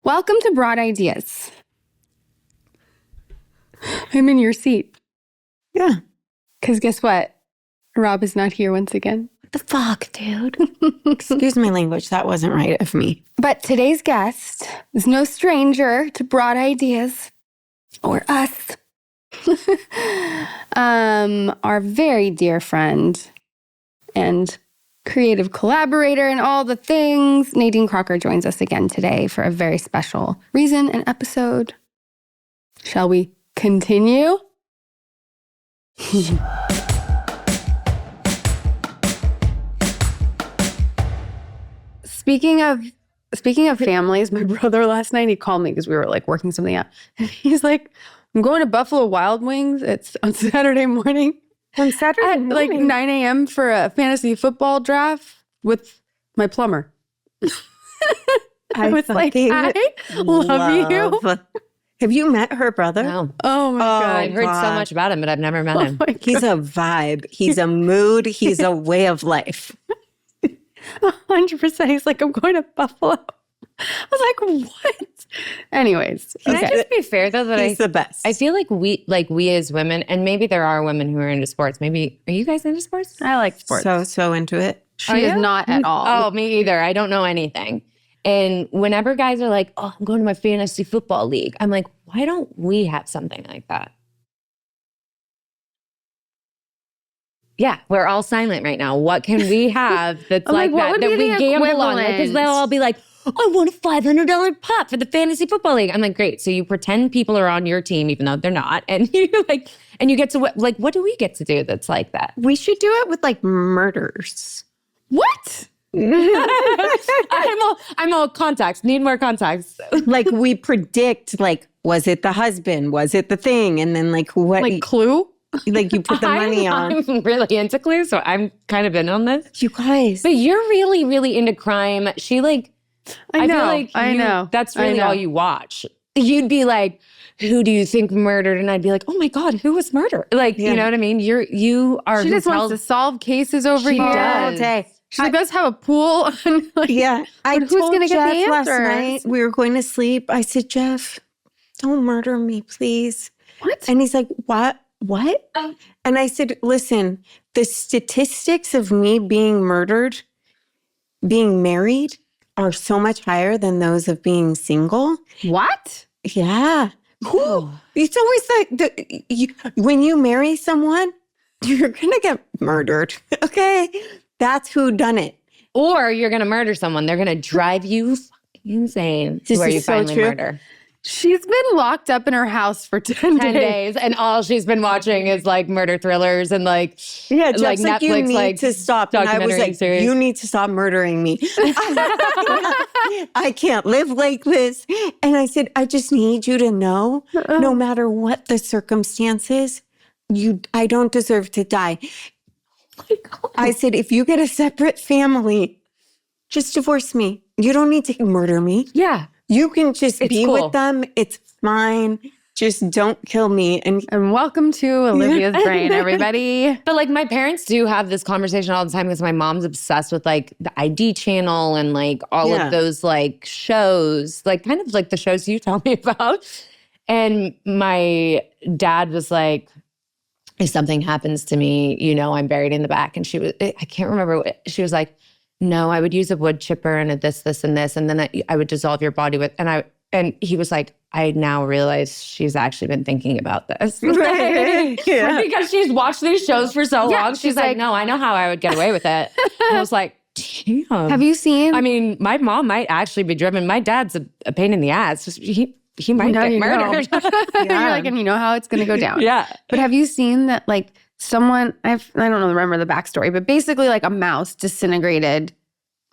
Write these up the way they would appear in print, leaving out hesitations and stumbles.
Welcome to Broad Ideas. I'm in your seat. Yeah. Because guess what? Rob is not here once again. What the fuck, dude? Excuse my language. That wasn't right of me. But today's guest is no stranger to Broad Ideas or us. Our very dear friend and creative collaborator and all the things, Nadine Crocker joins us again today for a very special reason and episode. Shall we continue? Speaking of families, my brother last night, he called me because we were like working something out. And he's like, I'm going to Buffalo Wild Wings. It's on Saturday morning. On Saturday At morning? like 9 a.m. for a fantasy football draft with my plumber. I was like, I love you. Have you met her brother? No. Oh my God. I've heard so much about him, but I've never met him. He's a vibe. He's a mood. He's a way of life. 100%. He's like, I'm going to Buffalo. I was like, what? Anyways. Can I just be fair though that He's the best. I feel like we as women, and maybe there are women who are into sports. Maybe are you guys into sports? I like sports. So into it. She is not at all. Oh, me either. I don't know anything. And whenever guys are like, "Oh, I'm going to my fantasy football league," I'm like, why don't we have something like that? Yeah, we're all silent right now. What can we have that's I'm like like, what that would that be we the gamble on? Because equivalent? they'll all be like, I want a $500 pot for the fantasy football league. I'm like, great. So you pretend people are on your team, even though they're not, and you get to what do we get to do that's like that? We should do it with like murders. What? I'm all context. Need more context. Like we predict, like, was it the husband? Was it the thing? And then like what? Like Clue? Like you put the money on. I'm really into Clue, so I'm kind of in on this. You guys. But you're really, really into crime. She like, I know. feel like I know. That's I really know. all you watch. You'd be like, who do you think murdered? And I'd be like, oh my God, who was murdered? Like, Yeah. you know what I mean? You are. She who just wants tells- to solve cases over She here. does. All day. She's like, let's have a pool. Like, Yeah. I But who's told gonna Jeff get the last answers? night, we were going to sleep. I said, Jeff, don't murder me, please. What? And he's like, what? What? And I said, listen, the statistics of me being murdered, being married, are so much higher than those of being single. What? Yeah. It's always like, when you marry someone, you're going to get murdered. Okay? That's who done it. Or you're gonna murder someone. They're gonna drive you fucking insane to This where is you so finally true. murder. She's been locked up in her house for 10 10 days, and all she's been watching is like murder thrillers and like Yeah, like Jeff's like, you Netflix, need like, to stop. And I was documentary like, series. you need to stop murdering me. I can't live like this. And I said, I just need you to know, no matter what the circumstances, I don't deserve to die. I said, if you get a separate family, just divorce me. You don't need to murder me. yeah. You can just It's be cool. with them. It's fine. Just don't kill me. And welcome to Olivia's brain, everybody. But like my parents do have this conversation all the time because my mom's obsessed with like the ID channel and like all Yeah. of those like shows, like kind of like the shows you tell me about. And my dad was like, if something happens to me, you know, I'm buried in the back. And I can't remember what, she was like, no, I would use a wood chipper and a this, and this. And then I would dissolve your body with, and he was like, I now realize she's actually been thinking about this. Right. Yeah. Because she's watched these shows for so Yeah, long. She's like, no, I know how I would get away with it. And I was like, damn. Have you seen? I mean, my mom might actually be driven. My dad's a pain in the ass. He might Now get you know. murdered. You're like, and you know how it's going to go down. Yeah. But have you seen that, like, someone, I don't know, remember the backstory, but basically, like, a mouse disintegrated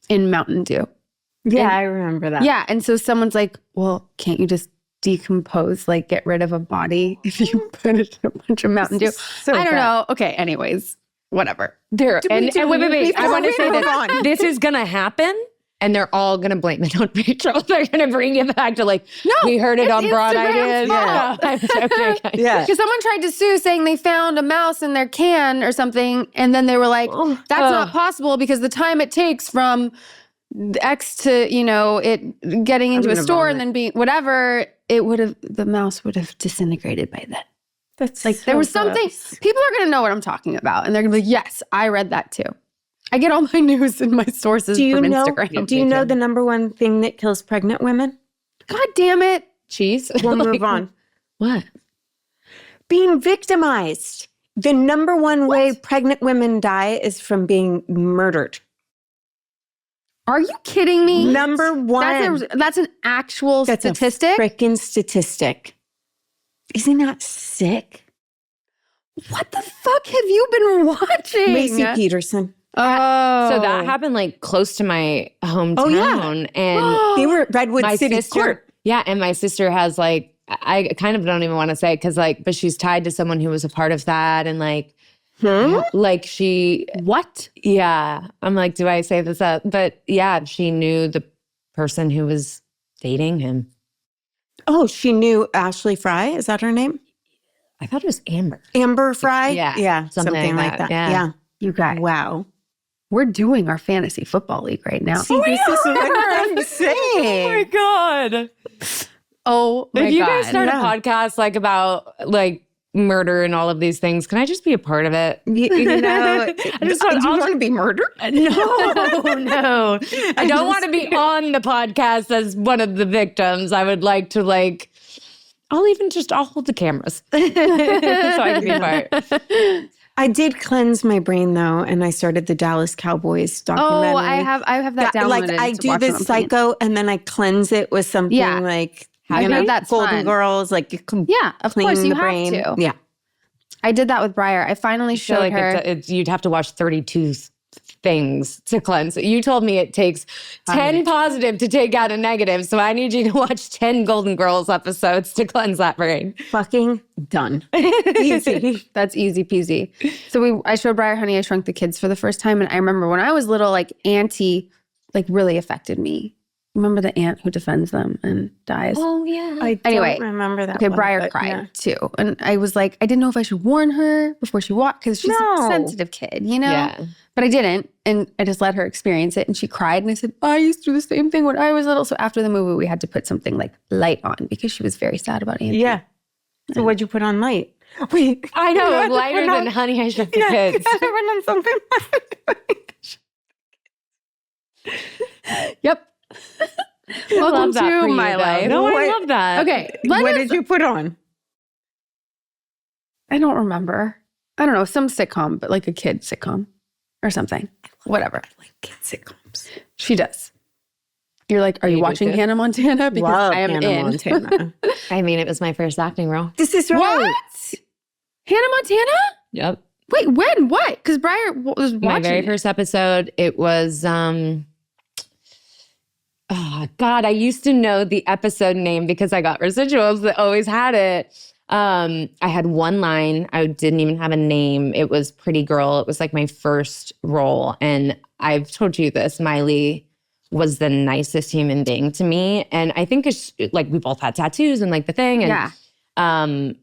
in Mountain Dew. yeah, I remember that. Yeah. And so someone's like, well, can't you just decompose, like, get rid of a body if you put it in a bunch of Mountain Dew? So I don't bad. know. Okay. Anyways, whatever. There. And wait. I want to say move this. on. This is going to happen. And they're all going to blame it on Rachel. They're going to bring it back to like, No, we heard it it's on Broad Instagram's Ideas. fault. I'm joking. Yeah. Because someone tried to sue saying they found a mouse in their can or something. And then they were like, that's not possible because the time it takes from X to, it getting into a gonna store vomit. and then being whatever, the mouse would have disintegrated by then. That's Like there was something, people are going to know what I'm talking about. And they're going to be like, yes, I read that too. I get all my news and my sources from Instagram. Do you know the number one thing that kills pregnant women? God damn it. Cheese? We'll move on. What? Being victimized. The number one way pregnant women die is from being murdered. Are you kidding me? Number one. That's an actual statistic? A freaking statistic. Isn't that sick? What the fuck have you been watching? Lacy Peterson. Oh. So that happened like close to my hometown. Oh, yeah. And They were at Redwood my City sister, Court. yeah, and my sister has like, I kind of don't even want to say because like, but she's tied to someone who was a part of that, and like, like she, what? yeah, I'm like, do I say this up? But yeah, she knew the person who was dating him. Oh, she knew Ashley Fry. Is that her name? I thought it was Amber. Amber Fry? Yeah, Yeah, something like that. Yeah. You guys. Wow. We're doing our fantasy football league right now. See, this is what I'm saying. God. Oh my God. If you guys start a podcast like about like murder and all of these things, can I just be a part of it? You know, I just want, do you want to be murdered? No. I don't want to be on the podcast as one of the victims. I would like to like, I'll hold the cameras so I can be a part. I did cleanse my brain though, and I started the Dallas Cowboys documentary. Oh, I have that downloaded. Like I do this Psycho, and then I cleanse it with something like that's Golden fun. Girls, like you can of clean course you the have brain. to. Yeah, I did that with Briar. I finally showed like her. you'd have to watch 32 things to cleanse. You told me it takes 10 positive to take out a negative, so I need you to watch 10 Golden Girls episodes to cleanse that brain. fucking done. Easy. That's easy peasy. So I showed Briar Honey, I Shrunk the Kids for the first time. And I remember when I was little, like Auntie, like really affected me. Remember the aunt who defends them and dies? Oh, yeah. I don't remember that. Okay, one, Briar but cried yeah. too. And I was like, I didn't know if I should warn her before she walked because she's a sensitive kid, Yeah. But I didn't. And I just let her experience it. And she cried. And I said, I used to do the same thing when I was little. So after the movie, we had to put something like light on because she was very sad about Auntie. Yeah. So what'd you put on light? Wait, I know, lighter than Honey, I Shrunk the Kids. on something. Yep. Welcome to my life. No, I love that. Okay. What did you put on? I don't remember. I don't know, some sitcom, but like a kid sitcom or something. Whatever. I like kid sitcoms. She does. You're like, are you watching Hannah Montana? Because Love I am Hannah in. Montana. I mean, it was my first acting role. This is right. What? Hannah Montana? Yep. Wait, when? What? Because Briar was watching My very it. first episode, it was, oh God, I used to know the episode name because I got residuals that always had it. I had one line. I didn't even have a name. It was Pretty Girl. It was like my first role. And I've told you this, Miley was the nicest human being to me. And I think it's like we both had tattoos and like the thing. And,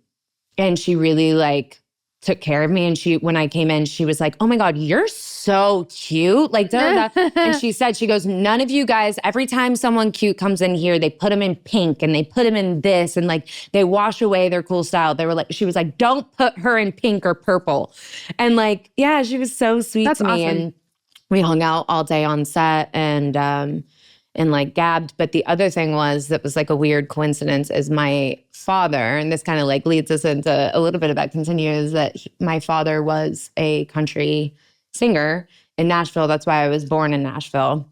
and she really like took care of me. And when I came in, she was like, oh my God, you're so cute. Like, and she said, she goes, none of you guys, every time someone cute comes in here, they put them in pink and they put them in this and like they wash away their cool style. They were like, she was like, don't put her in pink or purple. And like, yeah, she was so sweet to me. Awesome. And we hung out all day on set and like gabbed. But the other thing that was like a weird coincidence is my father, and this kind of like leads us into a little bit about Continue, is that my father was a country singer in Nashville. That's why I was born in Nashville.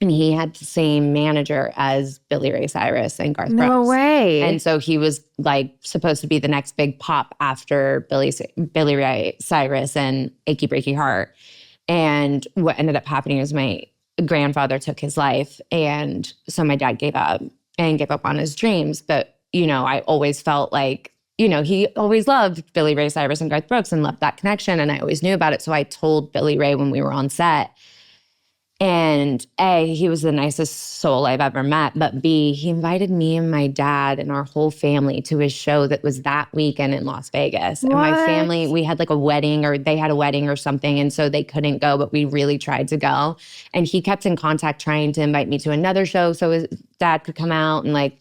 And he had the same manager as Billy Ray Cyrus and Garth Brooks. No way. And so he was like supposed to be the next big pop after Billy Ray Cyrus and Achy Breaky Heart. And what ended up happening is my grandfather took his life. And so my dad gave up on his dreams. But, you know, I always felt like, you know, he always loved Billy Ray Cyrus and Garth Brooks and loved that connection. And I always knew about it. So I told Billy Ray when we were on set. And A, he was the nicest soul I've ever met. But B, he invited me and my dad and our whole family to his show that was that weekend in Las Vegas. And my family, we had like a wedding, or they had a wedding or something. And so they couldn't go, but we really tried to go. And he kept in contact trying to invite me to another show so his dad could come out. And like,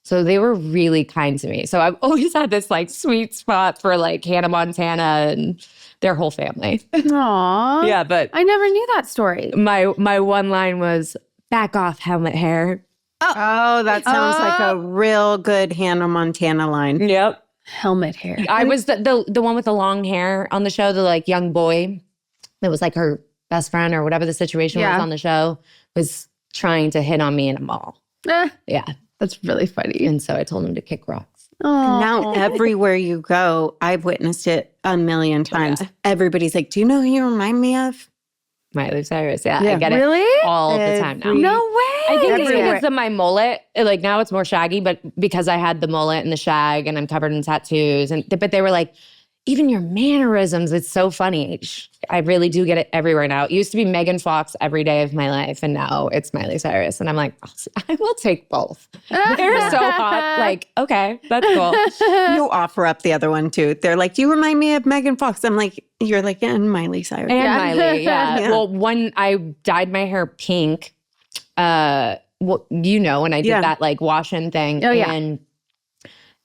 so they were really kind to me. So I've always had this like sweet spot for like Hannah Montana and their whole family. Aww. Yeah, but I never knew that story. my one line was, back off, helmet hair. Oh, that sounds like a real good Hannah Montana line. Yep. Helmet hair. I was the one with the long hair on the show, the like young boy that was like her best friend or whatever the situation was on the show, was trying to hit on me in a mall. Yeah. That's really funny. And so I told him to kick rocks. Now, everywhere you go, I've witnessed it a million times. Yeah. Everybody's like, do you know who you remind me of? Miley Cyrus. Yeah, I get really? it all the time now. No way. I think it's because of my mullet. Like now it's more shaggy, but because I had the mullet and the shag and I'm covered in tattoos. But they were like, even your mannerisms, it's so funny. I really do get it everywhere now. It used to be Megan Fox every day of my life, and now it's Miley Cyrus. And I'm like, I will take both. They're so hot. Like, okay, that's cool. You offer up the other one too. They're like, do you remind me of Megan Fox? I'm like, you're like, and Miley Cyrus. And Miley, yeah. Well, when I dyed my hair pink, well, you know, when I did that like wash-in thing. Oh, yeah. And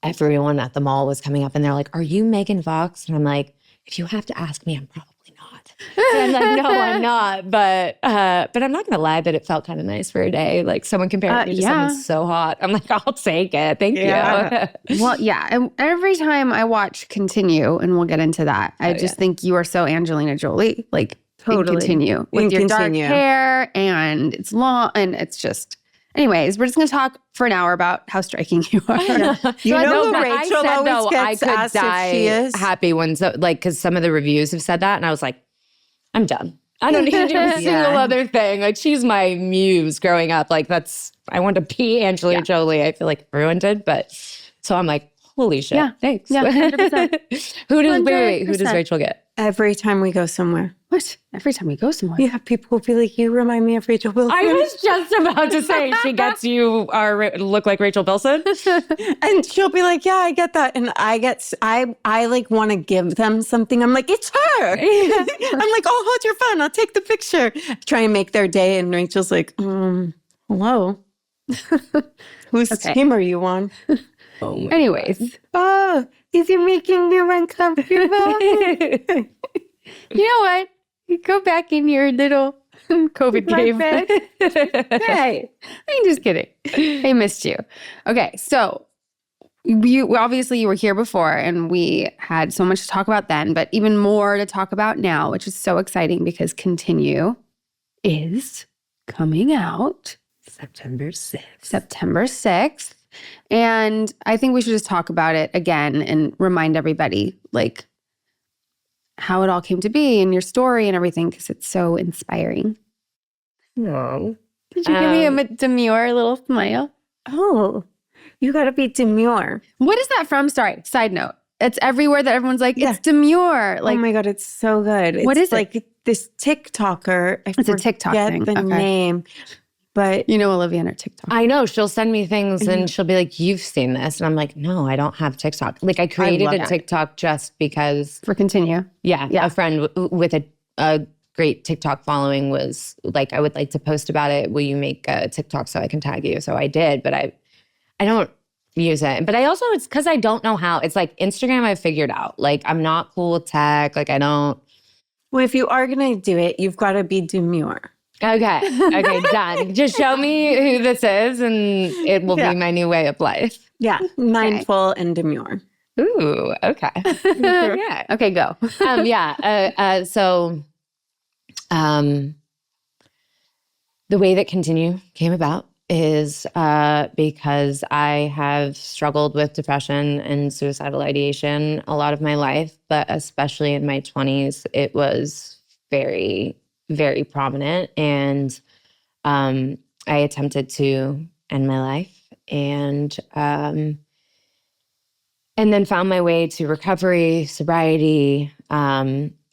everyone at the mall was coming up and they're like, are you Megan Fox? And I'm like, if you have to ask me, I'm probably not. And I'm like, no, I'm not. But I'm not gonna lie that it felt kind of nice for a day. Like someone compared me to someone so hot. I'm like, I'll take it. Thank you. Well, yeah. And every time I watch Continue, and we'll get into that, I just think you are so Angelina Jolie. Like totally. Continue with your dark hair, and it's long, and it's just. Anyways, we're just going to talk for an hour about how striking you are. You know who Rachel always gets asked if she is? Happy ones, like, because some of the reviews have said that, and I was like, I'm done. I don't need to do a single other thing. Like, she's my muse growing up. Like, I wanted to be Angelina Jolie. I feel like everyone did, but so I'm like, holy shit. Yeah, thanks. Yeah, 100%. Who does Rachel get? Every time we go somewhere. What? Every time we go somewhere? Yeah, people will be like, you remind me of Rachel Bilson. I was just about to say, she gets you look like Rachel Bilson. And she'll be like, yeah, I get that. And I like want to give them something. I'm like, it's her. I'm like, oh, hold your phone. I'll take the picture. Try and make their day. And Rachel's like, hello. Whose team are you on? Anyways. Oh, is it making you uncomfortable? You know what? You go back in your little COVID cave. Hey, I'm just kidding. I missed you. Okay, so obviously you were here before, and we had so much to talk about then, but even more to talk about now, which is so exciting because Continue is coming out September 6th. September 6th. And I think we should just talk about it again and remind everybody, like, how it all came to be and your story and everything, because it's so inspiring. Oh. Did you give me a demure little smile? Oh, you got to be demure. What is that from? Sorry, side note. It's everywhere that everyone's like, it's demure. Like, oh my God, it's so good. What is like this TikToker. It's a TikTok thing. The name. But you know Olivia and her TikTok. I know. She'll send me things and she'll be like, you've seen this. And I'm like, no, I don't have TikTok. Like I created a TikTok just because. For Continue. Yeah. A friend with a great TikTok following was like, I would like to post about it. Will you make a TikTok so I can tag you? So I did, but I don't use it. But I also, it's because I don't know how. It's like Instagram I've figured out. Like I'm not cool with tech. Like I don't. Well, if you are going to do it, you've got to be demure. Okay, done. Just show me who this is and it will be my new way of life. Yeah, mindful and demure. Ooh, okay. Yeah. Okay, go. So the way that Continue came about is because I have struggled with depression and suicidal ideation a lot of my life, but especially in my 20s, it was very, very prominent. And I attempted to end my life and then found my way to recovery, sobriety,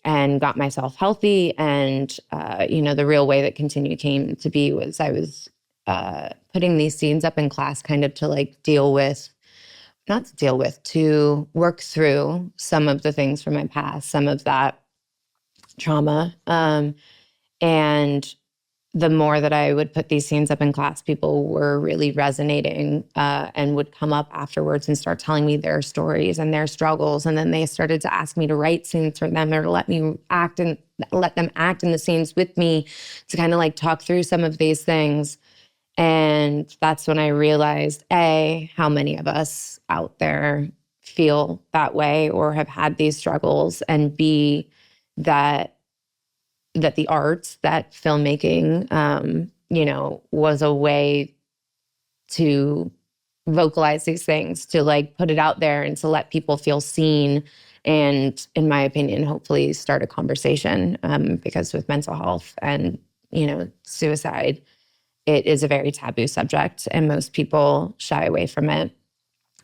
and got myself healthy. And, the real way that Continue came to be was I was putting these scenes up in class kind of to like to work through some of the things from my past, some of that trauma. And the more that I would put these scenes up in class, people were really resonating and would come up afterwards and start telling me their stories and their struggles. And then they started to ask me to write scenes for them or to let them act in the scenes with me to kind of like talk through some of these things. And that's when I realized, A, how many of us out there feel that way or have had these struggles, and B, that the arts, that filmmaking, was a way to vocalize these things, to like put it out there and to let people feel seen. And in my opinion, hopefully start a conversation, because with mental health and, suicide, it is a very taboo subject and most people shy away from it.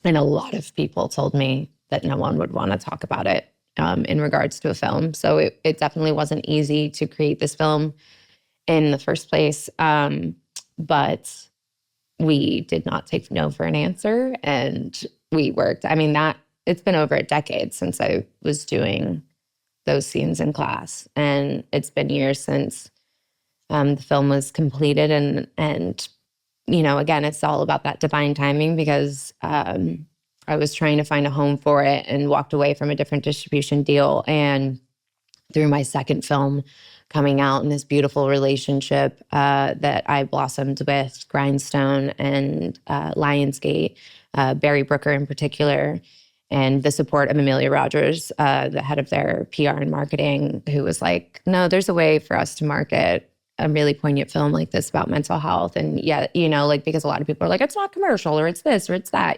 And a lot of people told me that no one would want to talk about it in regards to a film. So it definitely wasn't easy to create this film in the first place. But we did not take no for an answer. And we worked. I mean, it's been over a decade since I was doing those scenes in class. And it's been years since the film was completed. And again, it's all about that divine timing, because I was trying to find a home for it and walked away from a different distribution deal. And through my second film coming out in this beautiful relationship that I blossomed with Grindstone and Lionsgate, Barry Brooker in particular, and the support of Amelia Rogers, the head of their PR and marketing, who was like, no, there's a way for us to market a really poignant film like this about mental health. And yeah, because a lot of people are like, it's not commercial or it's this or it's that,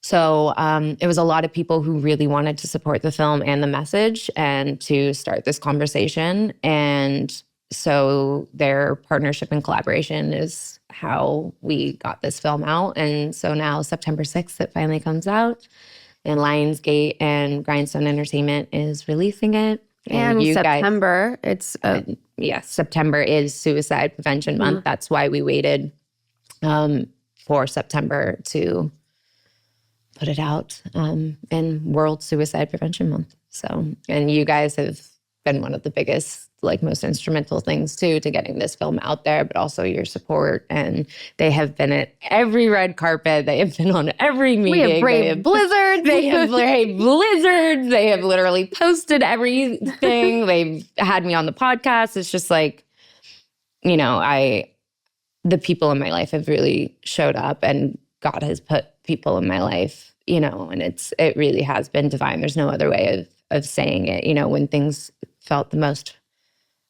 So it was a lot of people who really wanted to support the film and the message and to start this conversation. And so their partnership and collaboration is how we got this film out. And so now September 6th, it finally comes out. And Lionsgate and Grindstone Entertainment is releasing it. And September, September is Suicide Prevention Month. That's why we waited for September to put it out in World Suicide Prevention Month. So, and you guys have been one of the biggest, most instrumental things too, to getting this film out there, but also your support. And they have been at every red carpet. They have been on every meeting. We have braved blizzards. They have braved blizzards. They have literally posted everything. They've had me on the podcast. It's just like, the people in my life have really showed up, and God has put people in my life, and it really has been divine. There's no other way of saying it. When things felt the most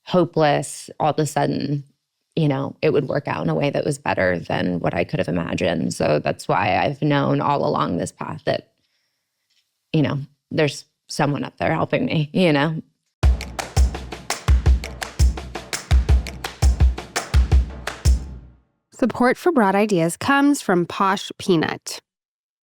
hopeless, all of a sudden, it would work out in a way that was better than what I could have imagined. So that's why I've known all along this path that, there's someone up there helping me, Support for Broad Ideas comes from Posh Peanut.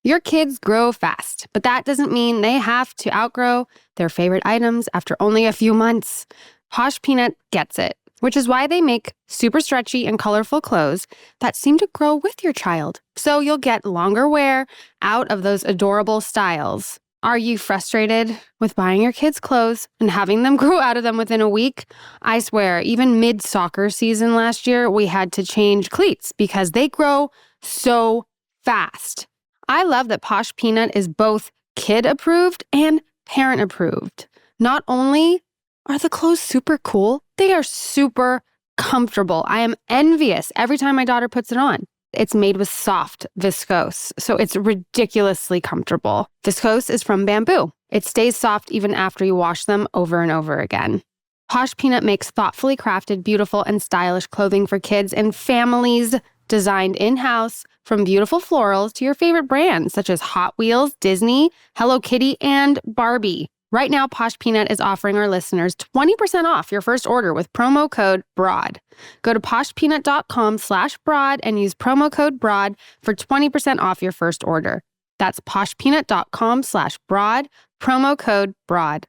Your kids grow fast, but that doesn't mean they have to outgrow their favorite items after only a few months. Posh Peanut gets it, which is why they make super stretchy and colorful clothes that seem to grow with your child, so you'll get longer wear out of those adorable styles. Are you frustrated with buying your kids clothes and having them grow out of them within a week? I swear, even mid-soccer season last year, we had to change cleats because they grow so fast. I love that Posh Peanut is both kid-approved and parent-approved. Not only are the clothes super cool, they are super comfortable. I am envious every time my daughter puts it on. It's made with soft viscose, so it's ridiculously comfortable. Viscose is from bamboo. It stays soft even after you wash them over and over again. Posh Peanut makes thoughtfully crafted, beautiful, and stylish clothing for kids and families, designed in-house, from beautiful florals to your favorite brands such as Hot Wheels, Disney, Hello Kitty, and Barbie. Right now, Posh Peanut is offering our listeners 20% off your first order with promo code BROAD. Go to poshpeanut.com/broad and use promo code BROAD for 20% off your first order. That's poshpeanut.com/broad, promo code BROAD.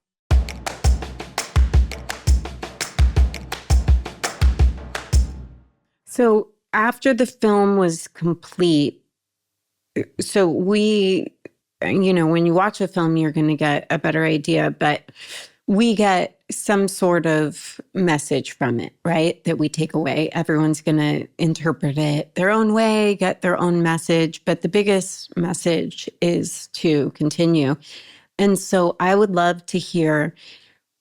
So after the film was complete, so we, when you watch a film, you're going to get a better idea, but we get some sort of message from it, right? That we take away. Everyone's going to interpret it their own way, get their own message. But the biggest message is to continue. And so I would love to hear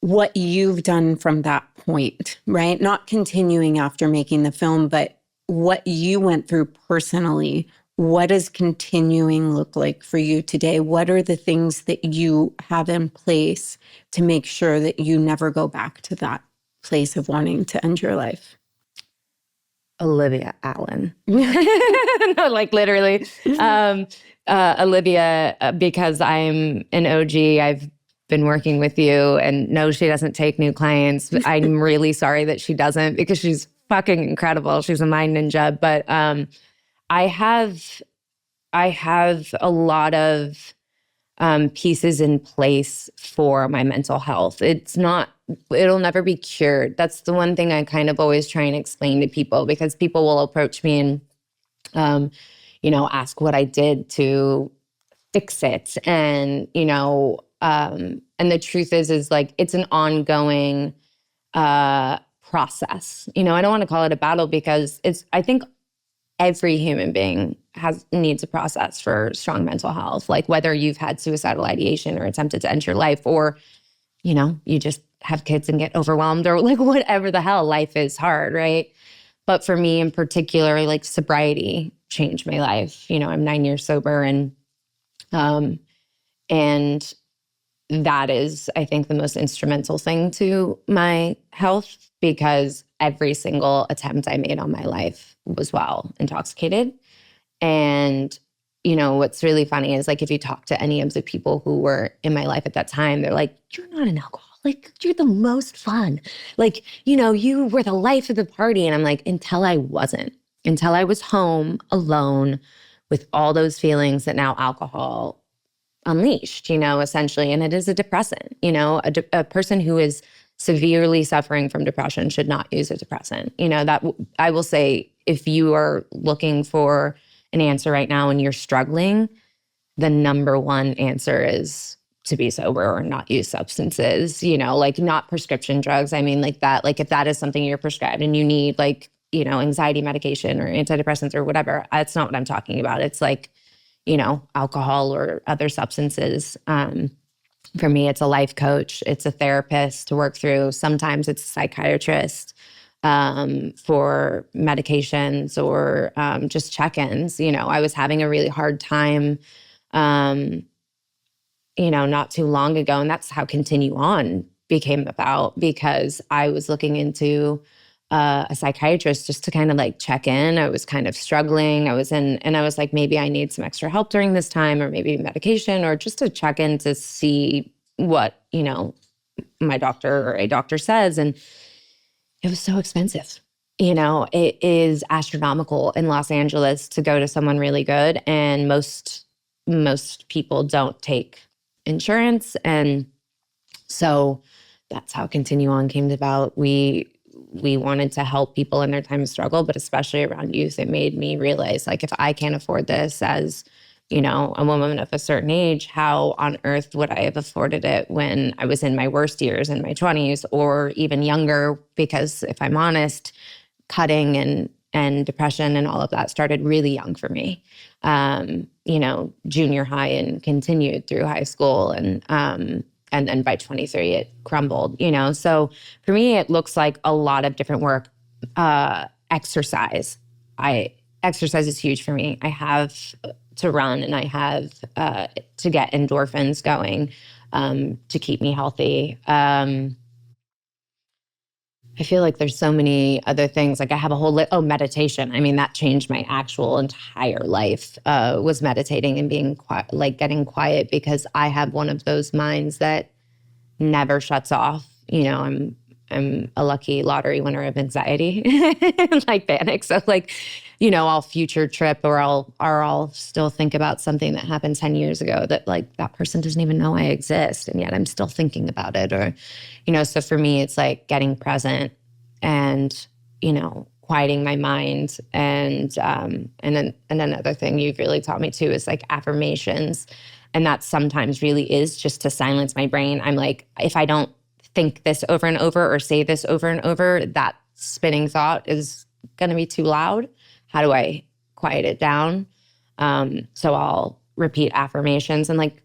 what you've done from that point, right? Not continuing after making the film, but what you went through personally. What does continuing look like for you today? What are the things that you have in place to make sure that you never go back to that place of wanting to end your life? Olivia Allen. No, like literally. Olivia, because I'm an OG, I've been working with you, and no, she doesn't take new clients. I'm really sorry that she doesn't, because she's fucking incredible. She's a mind ninja. But I have a lot of pieces in place for my mental health. It'll never be cured. That's the one thing I kind of always try and explain to people, because people will approach me and, ask what I did to fix it. And, and the truth is like, it's an ongoing process. I don't want to call it a battle, because I think every human being needs a process for strong mental health. Like whether you've had suicidal ideation or attempted to end your life, or, you just have kids and get overwhelmed, or like whatever the hell, life is hard, right? But for me in particular, like sobriety changed my life. I'm 9 years sober, and that is, I think, the most instrumental thing to my health, because every single attempt I made on my life was while intoxicated. And, what's really funny is like, if you talk to any of the people who were in my life at that time, they're like, you're not an alcoholic. You're the most fun. Like, you were the life of the party. And I'm like, until I wasn't, until I was home alone with all those feelings that now alcohol unleashed, essentially. And it is a depressant. A person who is severely suffering from depression should not use a depressant. That I will say, if you are looking for an answer right now and you're struggling, the number one answer is to be sober or not use substances, like not prescription drugs. I mean, like that, like if that is something you're prescribed and you need like, anxiety medication or antidepressants or whatever, that's not what I'm talking about. It's like, alcohol or other substances. For me, it's a life coach. It's a therapist to work through. Sometimes it's a psychiatrist for medications or just check-ins. I was having a really hard time, not too long ago. And that's how Continue On became about, because I was looking into a psychiatrist just to kind of like check in. I was kind of struggling. And I was like, maybe I need some extra help during this time, or maybe medication, or just to check in to see what, my doctor or a doctor says. And it was so expensive. It is astronomical in Los Angeles to go to someone really good. And most people don't take insurance. And so that's how Continue On came about. We wanted to help people in their time of struggle, but especially around youth. It made me realize, like, if I can't afford this as, a woman of a certain age, how on earth would I have afforded it when I was in my worst years, in my 20s, or even younger? Because if I'm honest, cutting and depression and all of that started really young for me. Junior high and continued through high school. And then by 23, it crumbled, So for me, it looks like a lot of different work. Exercise. Exercise is huge for me. I have to run, and I have to get endorphins going to keep me healthy. I feel like there's so many other things. Like I have a whole meditation. I mean, that changed my actual entire life, was meditating and being quiet, like getting quiet, because I have one of those minds that never shuts off. I'm a lucky lottery winner of anxiety and like panic. So like, I'll future trip, or I'll still think about something that happened 10 years ago that like that person doesn't even know I exist. And yet I'm still thinking about it. Or, so for me, it's like getting present and, quieting my mind. And then another thing you've really taught me too is like affirmations. And that sometimes really is just to silence my brain. I'm like, if I don't think this over and over or say this over and over, that spinning thought is going to be too loud. How do I quiet it down? So I'll repeat affirmations and like,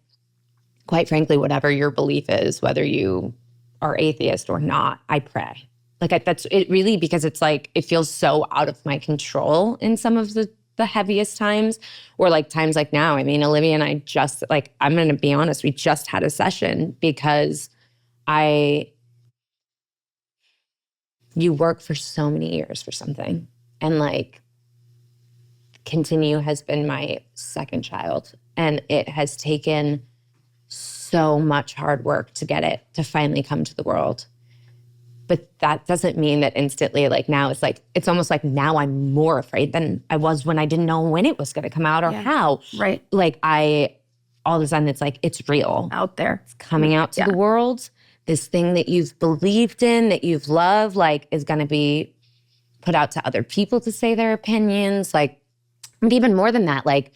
quite frankly, whatever your belief is, whether you are atheist or not, I pray. Like that's it really, because it's like, it feels so out of my control in some of the heaviest times, or like times like now. I mean, Olivia and I just like, I'm going to be honest, we just had a session because you work for so many years for something, and like Continue has been my second child, and it has taken so much hard work to get it to finally come to the world. But that doesn't mean that instantly, like now it's almost like now I'm more afraid than I was when I didn't know when it was going to come out or how. Right. Like all of a sudden it's like, it's real. Out there. It's coming out to the world. This thing that you've believed in, that you've loved, like is going to be put out to other people to say their opinions. Like, and even more than that, like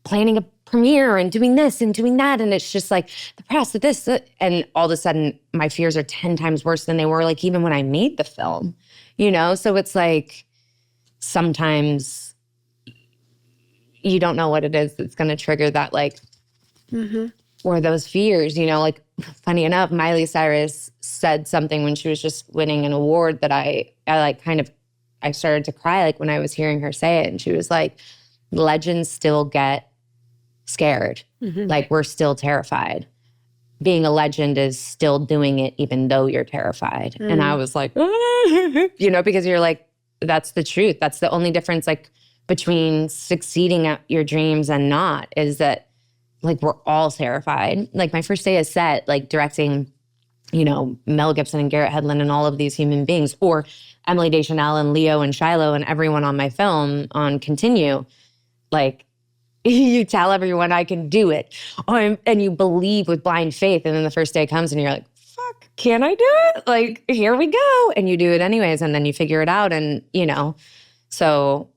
planning a premiere and doing this and doing that. And it's just like the press of this. And all of a sudden my fears are 10 times worse than they were like even when I made the film, you know? So it's like sometimes you don't know what it is that's going to trigger that like, or those fears, you know, like funny enough, Miley Cyrus said something when she was just winning an award that I started to cry like when I was hearing her say it. And she was like, legends still get scared. Like we're still terrified. Being a legend is still doing it even though you're terrified. And I was like, you know, because you're like, that's the truth. That's the only difference like between succeeding at your dreams and not, is that like we're all terrified. Like my first day of set, like directing, you know, Mel Gibson and Garrett Hedlund and all of these human beings, or Emily Deschanel and Leo and Shiloh and everyone on my film on Continue, like you tell everyone I can do it. And you believe with blind faith. And then the first day comes and you're like, fuck, can I do it? Like, here we go. And you do it anyways. And then you figure it out. And, you know, so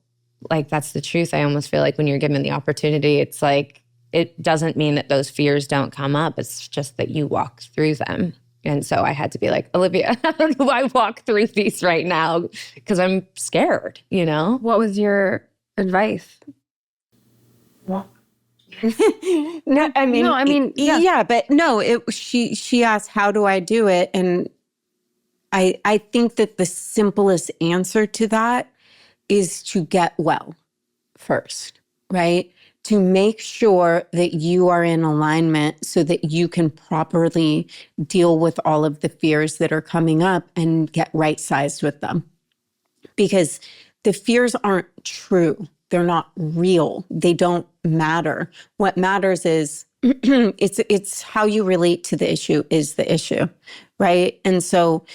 like, that's the truth. I almost feel like when you're given the opportunity, it's like, it doesn't mean that those fears don't come up. It's just that you walk through them. And so I had to be like, Olivia, how do I walk through these right now? Because I'm scared, you know? What was your advice? No, I mean, yeah, but no, she asked, how do I do it? And I think that the simplest answer to that is to get well first, right? To make sure that you are in alignment so that you can properly deal with all of the fears that are coming up and get right-sized with them. Because the fears aren't true. They're not real. They don't matter. What matters is it's how you relate to the issue is the issue, right? And so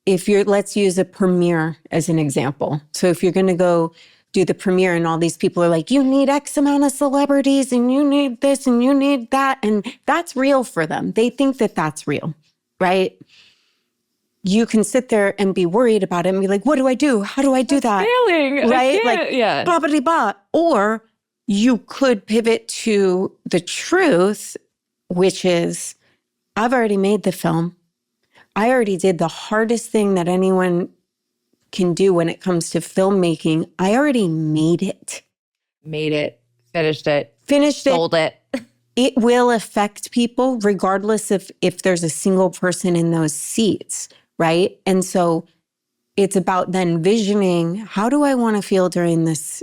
let's use a premiere as an example. So if you're going to go do the premiere and all these people are like, you need X amount of celebrities and you need this and you need that. And that's real for them. They think that that's real, right? You can sit there and be worried about it and be like, what do I do? How do I do that? Failing. Right? Like, blah, blah, blah. Or you could pivot to the truth, which is, I've already made the film. I already did the hardest thing that anyone can do when it comes to filmmaking. I already made it. Finished it. Sold it. It will affect people regardless of if there's a single person in those seats, right? And so it's about then visioning, how do I want to feel during this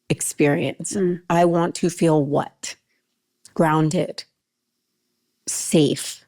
experience? I want to feel what? Grounded, safe,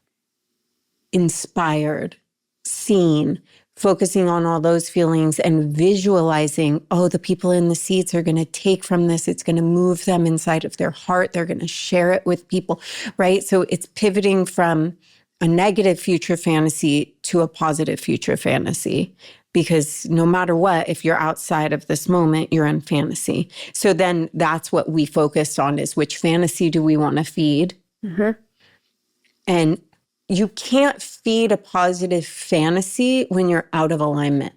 inspired, seen, focusing on all those feelings and visualizing, oh, the people in the seats are going to take from this. It's going to move them inside of their heart. They're going to share it with people, right? So it's pivoting from a negative future fantasy to a positive future fantasy, because no matter what, if you're outside of this moment, you're in fantasy. So then that's what we focused on, is which fantasy do we want to feed? And you can't feed a positive fantasy when you're out of alignment.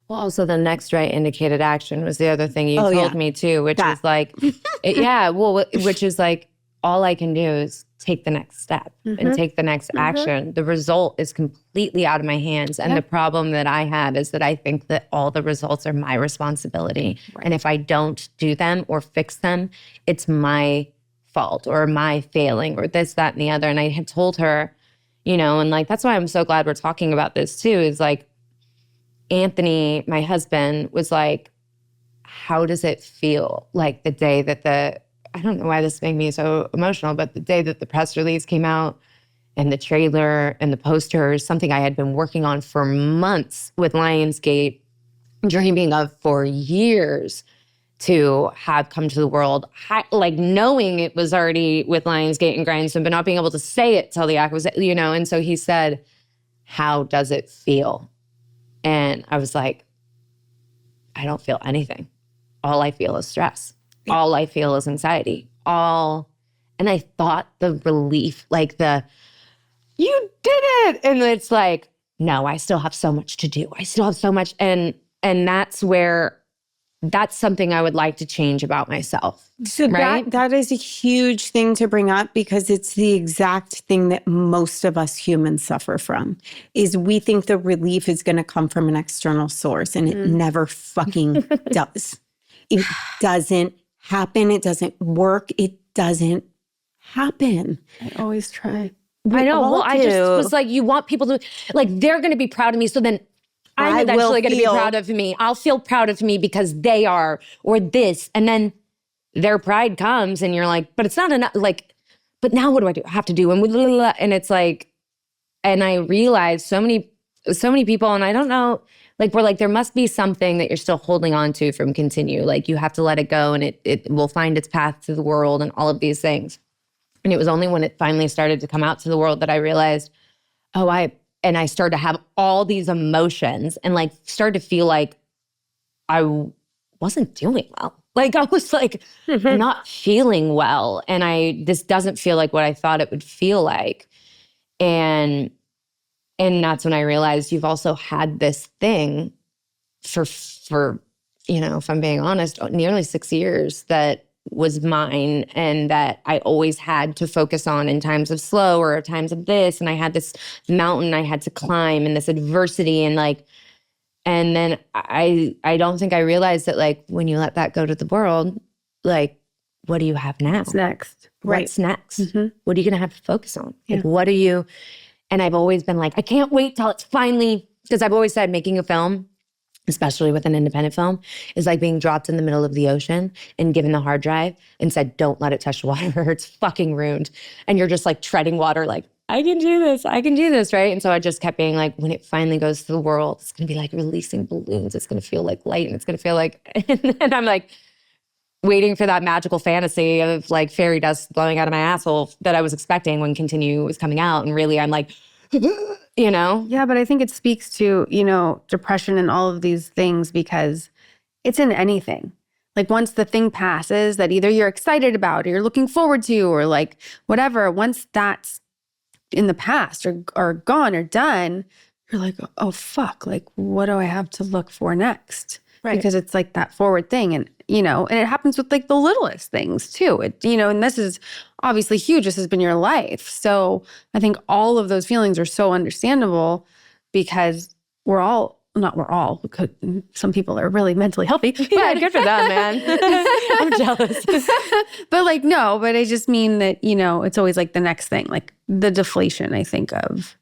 Well, also the next right indicated action was the other thing you told me too, which is like, which is like, all I can do is take the next step and take the next action. The result is completely out of my hands. And the problem that I have is that I think that all the results are my responsibility. Right. And if I don't do them or fix them, it's my fault or my failing or this, that, and the other. And I had told her, you know, and like, that's why I'm so glad we're talking about this too, is like, Anthony, my husband, was like, how does it feel? Like the day that I don't know why this made me so emotional, but the day that the press release came out and the trailer and the posters, something I had been working on for months with Lionsgate, dreaming of for years to have come to the world, like knowing it was already with Lionsgate and Grindstone, but not being able to say it till the act was, you know, and so he said, how does it feel? And I was like, I don't feel anything. All I feel is stress. Yeah. All I feel is anxiety. And I thought the relief, like you did it. And it's like, no, I still have so much to do. I still have so much. And that's something I would like to change about myself. So right? that is a huge thing to bring up because it's the exact thing that most of us humans suffer from, is we think the relief is going to come from an external source, and it never fucking does. It doesn't happen. It doesn't work. It doesn't happen. I always try. I know. Well, I just was like, you want people to, like, they're going to be proud of me. So then I'm eventually going to be proud of me. I'll feel proud of me because they are, or this. And then their pride comes and you're like, but it's not enough. Like, but now what do I do? I have to do. And it's like, and I realized so many people, and I don't know, like, we're like, there must be something that you're still holding on to from continue. Like, you have to let it go and it will find its path to the world and all of these things. And it was only when it finally started to come out to the world that I realized, and I started to have all these emotions and like started to feel like I wasn't doing well. Like I was like not feeling well. And this doesn't feel like what I thought it would feel like. And that's when I realized you've also had this thing for, you know, if I'm being honest, nearly 6 years that was mine and that I always had to focus on in times of slow or times of this. And I had this mountain I had to climb and this adversity and like, and then I don't think I realized that like when you let that go to the world, like, what do you have now? What's next? What's next? Mm-hmm. What are you going to have to focus on? Yeah. Like, what are you, and I've always been like, I can't wait till it's finally, because I've always said making a film, especially with an independent film, is like being dropped in the middle of the ocean and given the hard drive and said, don't let it touch the water or it's fucking ruined. And you're just like treading water like, I can do this, right? And so I just kept being like, when it finally goes to the world, it's going to be like releasing balloons. It's going to feel like light and it's going to feel like, and I'm like waiting for that magical fantasy of like fairy dust blowing out of my asshole that I was expecting when Continue was coming out. And really I'm like, you know? Yeah, but I think it speaks to, you know, depression and all of these things because it's in anything. Like once the thing passes that either you're excited about or you're looking forward to or like whatever, once that's in the past or gone or done, you're like, oh, fuck, like what do I have to look for next? Right. Because it's like that forward thing. And, you know, and it happens with like the littlest things too. It, you know, and this is obviously huge. This has been your life. So I think all of those feelings are so understandable because some people are really mentally healthy. But yeah, good for them, man. I'm jealous. But like, no, but I just mean that, you know, it's always like the next thing, like the deflation, I think, of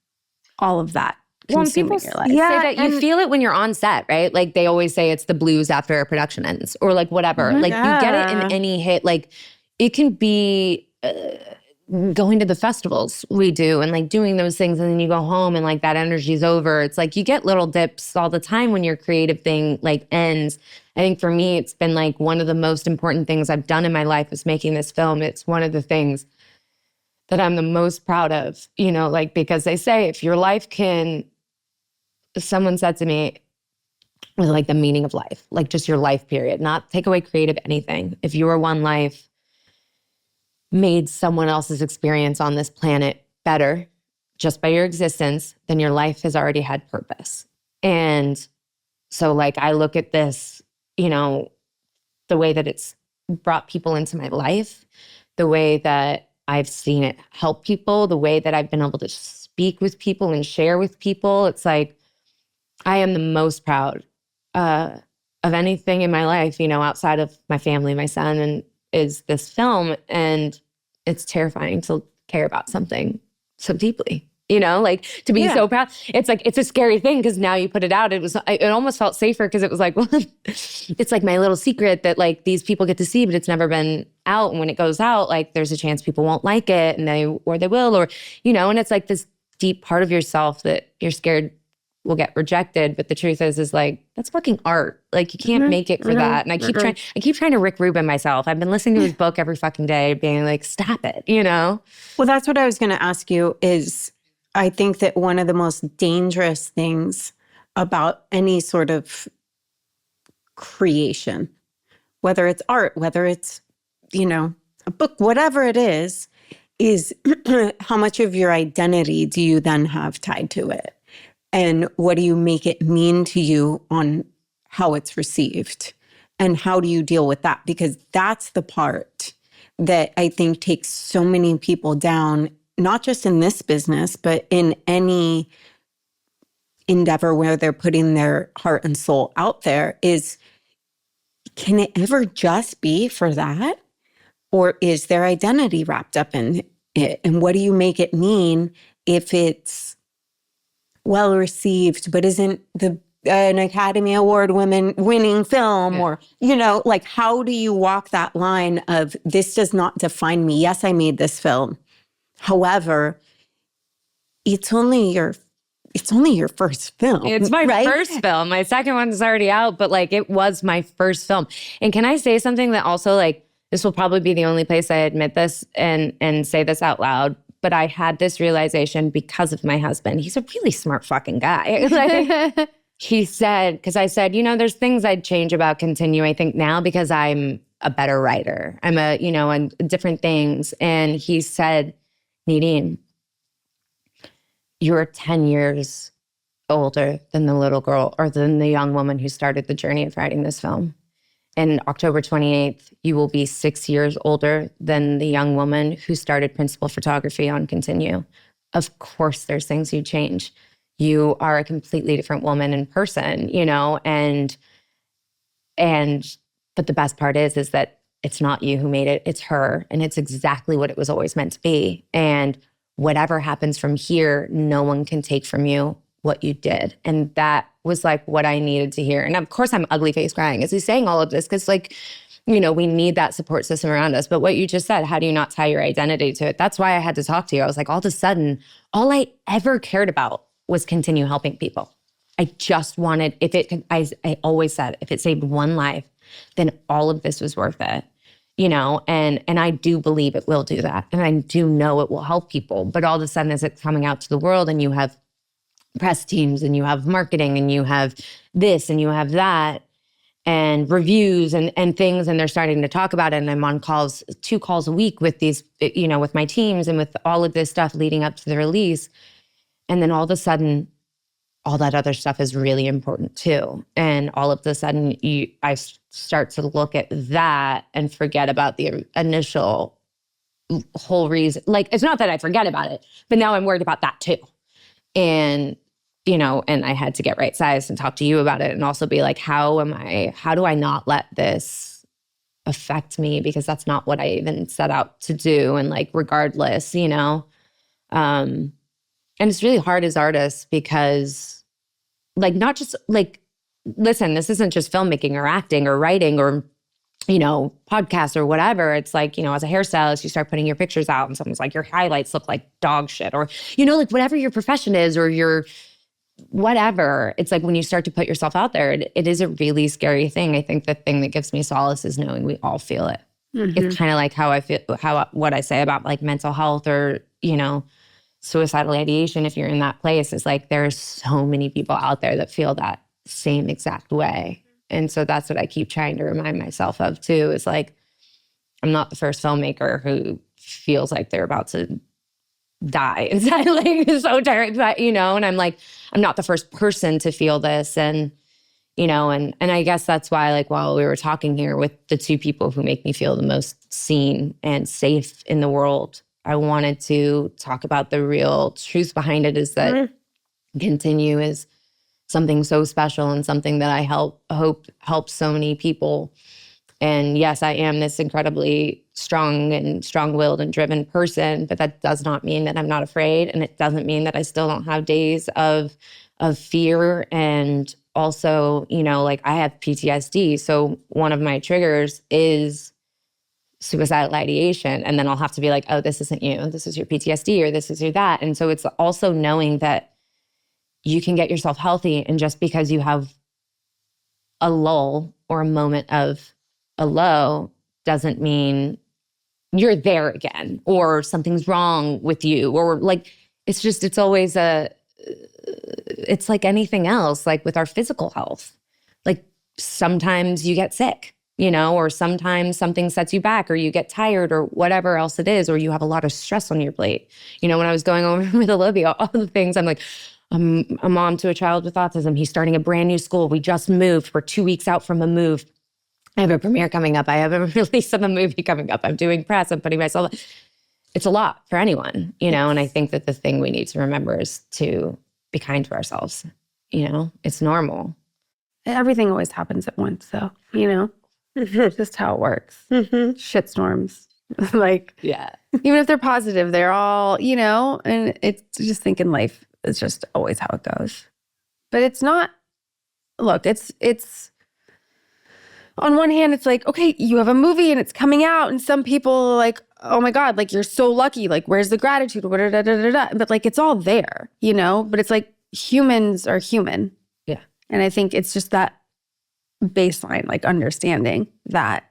all of that. Consuming your life. Yeah, say that you feel it when you're on set, right? Like they always say it's the blues after a production ends or like whatever. Like you get it in any hit. Like it can be going to the festivals we do and like doing those things and then you go home and like that energy's over. It's like you get little dips all the time when your creative thing like ends. I think for me, it's been like one of the most important things I've done in my life is making this film. It's one of the things that I'm the most proud of, you know, like because they say if your life can, someone said to me, with like the meaning of life, like just your life period, not take away creative anything. If your one life made someone else's experience on this planet better just by your existence, then your life has already had purpose. And So like, I look at this, you know, the way that it's brought people into my life, the way that I've seen it help people, the way that I've been able to speak with people and share with people. It's like, I am the most proud of anything in my life, you know, outside of my family, my son, and is this film. And it's terrifying to care about something so deeply, you know, like to be so proud. It's like, it's a scary thing because now you put it out. It almost felt safer because it was like, well, it's like my little secret that like these people get to see, but it's never been out. And when it goes out, like there's a chance people won't like it and they will, or, you know, and it's like this deep part of yourself that you're scared will get rejected. But the truth is like, that's fucking art. Like you can't make it for that. And I keep trying to Rick Rubin myself. I've been listening to his book every fucking day, being like, stop it, you know? Well, that's what I was going to ask you is I think that one of the most dangerous things about any sort of creation, whether it's art, whether it's, you know, a book, whatever it is how much of your identity do you then have tied to it? And what do you make it mean to you on how it's received? And how do you deal with that? Because that's the part that I think takes so many people down, not just in this business, but in any endeavor where they're putting their heart and soul out there is, can it ever just be for that? Or is their identity wrapped up in it? And what do you make it mean if it's well received, but isn't an Academy Award winning film? Or, you know, like, how do you walk that line of this does not define me? Yes, I made this film. However, it's only your first film. It's my first film. My second one's already out, but like it was my first film. And can I say something that also like, this will probably be the only place I admit this and say this out loud. But I had this realization because of my husband. He's a really smart fucking guy. Like, he said, because I said, you know, there's things I'd change about Continue, I think now, because I'm a better writer. I'm and different things. And he said, Nadine, you're 10 years older than the little girl or than the young woman who started the journey of writing this film. And October 28th, you will be 6 years older than the young woman who started principal photography on Continue. Of course, there's things you change. You are a completely different woman in person, you know, but the best part is that it's not you who made it, it's her. And it's exactly what it was always meant to be. And whatever happens from here, no one can take from you what you did. And that was like what I needed to hear. And of course I'm ugly face crying as he's saying all of this, because like, you know, we need that support system around us. But what you just said, how do you not tie your identity to it? That's why I had to talk to you. I was like, all of a sudden, all I ever cared about was continue helping people. I just wanted, I always said, if it saved one life, then all of this was worth it. You know, and I do believe it will do that. And I do know it will help people. But all of a sudden, as it's coming out to the world and you have press teams and you have marketing and you have this and you have that and reviews and things, and they're starting to talk about it. And I'm on 2 calls a week with these, you know, with my teams and with all of this stuff leading up to the release. And then all of a sudden, all that other stuff is really important too. And all of a sudden, I start to look at that and forget about the initial whole reason. Like, it's not that I forget about it, but now I'm worried about that too. And, you know, and I had to get right sized and talk to you about it and also be like, how do I not let this affect me? Because that's not what I even set out to do. And like, regardless, you know, and it's really hard as artists because like, not just like, listen, this isn't just filmmaking or acting or writing or, you know, podcasts or whatever. It's like, you know, as a hairstylist, you start putting your pictures out and someone's like, your highlights look like dog shit, or, you know, like whatever your profession is or your whatever. It's like when you start to put yourself out there, it is a really scary thing. I think the thing that gives me solace is knowing we all feel it. Mm-hmm. It's kind of like how I feel, what I say about like mental health or, you know, suicidal ideation. If you're in that place, it's like there's so many people out there that feel that same exact way. And so that's what I keep trying to remind myself of too, is like, I'm not the first filmmaker who feels like they're about to die. It's like so tired, you know, and I'm like, I'm not the first person to feel this. And, and I guess that's why, like, while we were talking here with the two people who make me feel the most seen and safe in the world, I wanted to talk about the real truth behind it, is that Continue is something so special and something that I hope helps so many people. And yes, I am this incredibly strong and strong-willed and driven person, but that does not mean that I'm not afraid. And it doesn't mean that I still don't have days of fear. And also, like, I have PTSD. So one of my triggers is suicidal ideation. And then I'll have to be like, oh, this isn't you. This is your PTSD, or this is your that. And so it's also knowing that you can get yourself healthy. And just because you have a lull or a moment of a low doesn't mean you're there again, or something's wrong with you, or like, it's always it's like anything else, like with our physical health. Like sometimes you get sick, or sometimes something sets you back, or you get tired, or whatever else it is, or you have a lot of stress on your plate. When I was going over with Olivia, all the things, I'm like, I'm a mom to a child with autism. He's starting a brand new school. We just moved. We're 2 weeks out from a move. I have a premiere coming up. I have a release of a movie coming up. I'm doing press. I'm putting myself. It's a lot for anyone, and I think that the thing we need to remember is to be kind to ourselves. It's normal. Everything always happens at once, though, It's just how it works. Shitstorms. Like, yeah. Even if they're positive, they're all, and it's just thinking life is just always how it goes. But it's not, look, it's, on one hand, it's like, okay, you have a movie and it's coming out, and some people are like, oh my God, like, you're so lucky. Like, where's the gratitude? But like, it's all there, But it's like, humans are human. Yeah. And I think it's just that baseline, like, understanding that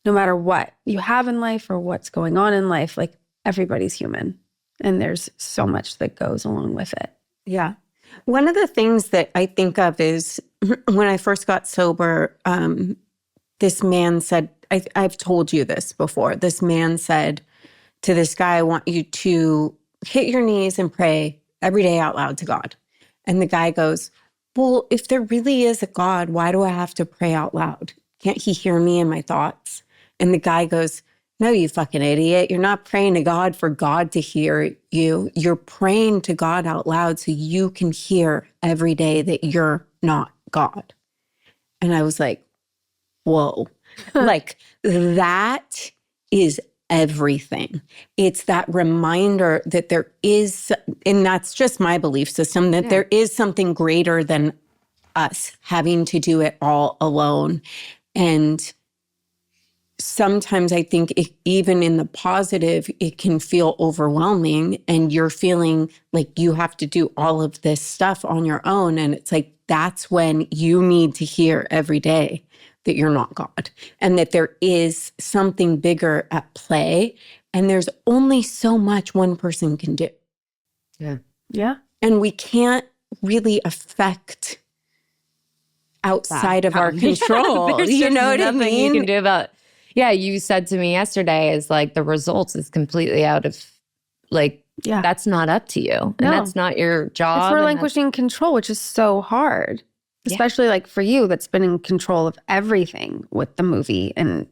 no matter what you have in life or what's going on in life, like, everybody's human. And there's so much that goes along with it. Yeah. One of the things that I think of is when I first got sober, this man said, I've told you this before. This man said to this guy, I want you to hit your knees and pray every day out loud to God. And the guy goes, well, if there really is a God, why do I have to pray out loud? Can't he hear me in my thoughts? And the guy goes, no, you fucking idiot. You're not praying to God for God to hear you. You're praying to God out loud so you can hear every day that you're not God. And I was like, whoa. Like, that is everything. It's that reminder that there is, and that's just my belief system, that there is something greater than us having to do it all alone. And sometimes I think even in the positive, it can feel overwhelming, and you're feeling like you have to do all of this stuff on your own. And it's like, that's when you need to hear every day that you're not God, and that there is something bigger at play. And there's only so much one person can do. Yeah. Yeah. And we can't really affect outside of our control. You know what I mean? You can do about. Yeah, you said to me yesterday is like the results is completely out of, like, that's not up to you. And that's not your job. It's relinquishing control, which is so hard. Especially like for you, that's been in control of everything with the movie and,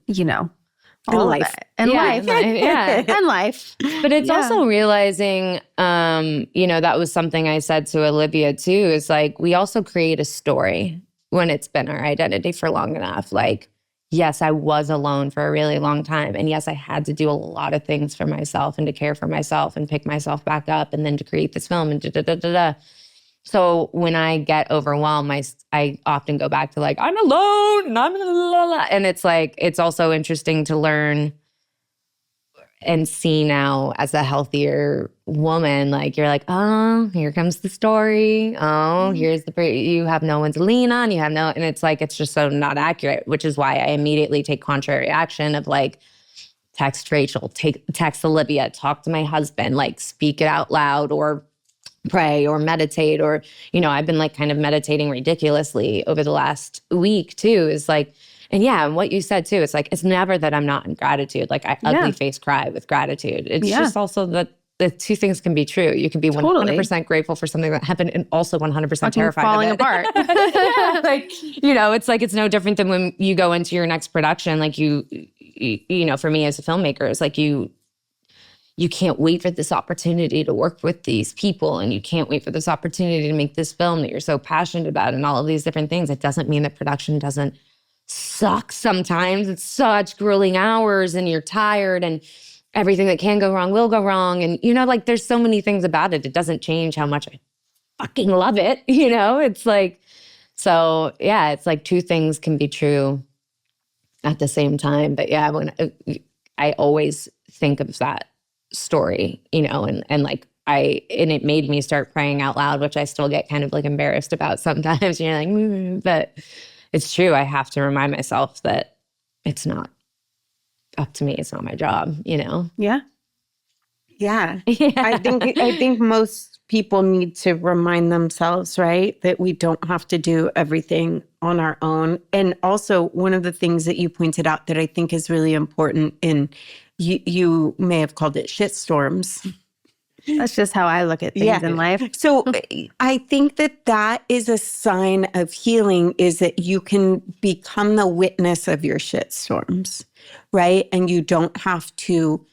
all life. Of it. And life. And life. But it's also realizing, that was something I said to Olivia too, is like, we also create a story when it's been our identity for long enough. Like, yes, I was alone for a really long time. And yes, I had to do a lot of things for myself and to care for myself and pick myself back up and then to create this film and da-da-da-da-da. So when I get overwhelmed, I often go back to like, I'm alone and I'm la. And it's like, it's also interesting to learn and see now as a healthier woman, like you're like, oh, here comes the story. Oh, here's you have no one to lean on. You have no, and it's like, it's just so not accurate, which is why I immediately take contrary action of like, text Rachel, text Olivia, talk to my husband, like speak it out loud or pray or meditate, or, I've been like kind of meditating ridiculously over the last week too, is like, and what you said too, it's like, it's never that I'm not in gratitude. Like I ugly face cry with gratitude. It's just also that the two things can be true. You can be 100% grateful for something that happened and also 100% terrified falling of it. apart. Yeah, like, it's like, it's no different than when you go into your next production. Like you know, for me as a filmmaker, it's like you can't wait for this opportunity to work with these people, and you can't wait for this opportunity to make this film that you're so passionate about and all of these different things. It doesn't mean that production doesn't suck sometimes. It's such grueling hours and you're tired and everything that can go wrong will go wrong. And, like there's so many things about it. It doesn't change how much I fucking love it. It's like, so yeah, it's like two things can be true at the same time. But yeah, when I always think of that story, and like and it made me start praying out loud, which I still get kind of like embarrassed about sometimes. You're like, but it's true. I have to remind myself that it's not up to me. It's not my job, Yeah. Yeah. I think most people need to remind themselves, right, that we don't have to do everything on our own. And also, one of the things that you pointed out that I think is really important, you may have called it shitstorms. That's just how I look at things in life. So I think that is a sign of healing, is that you can become the witness of your shitstorms, right? And you don't have to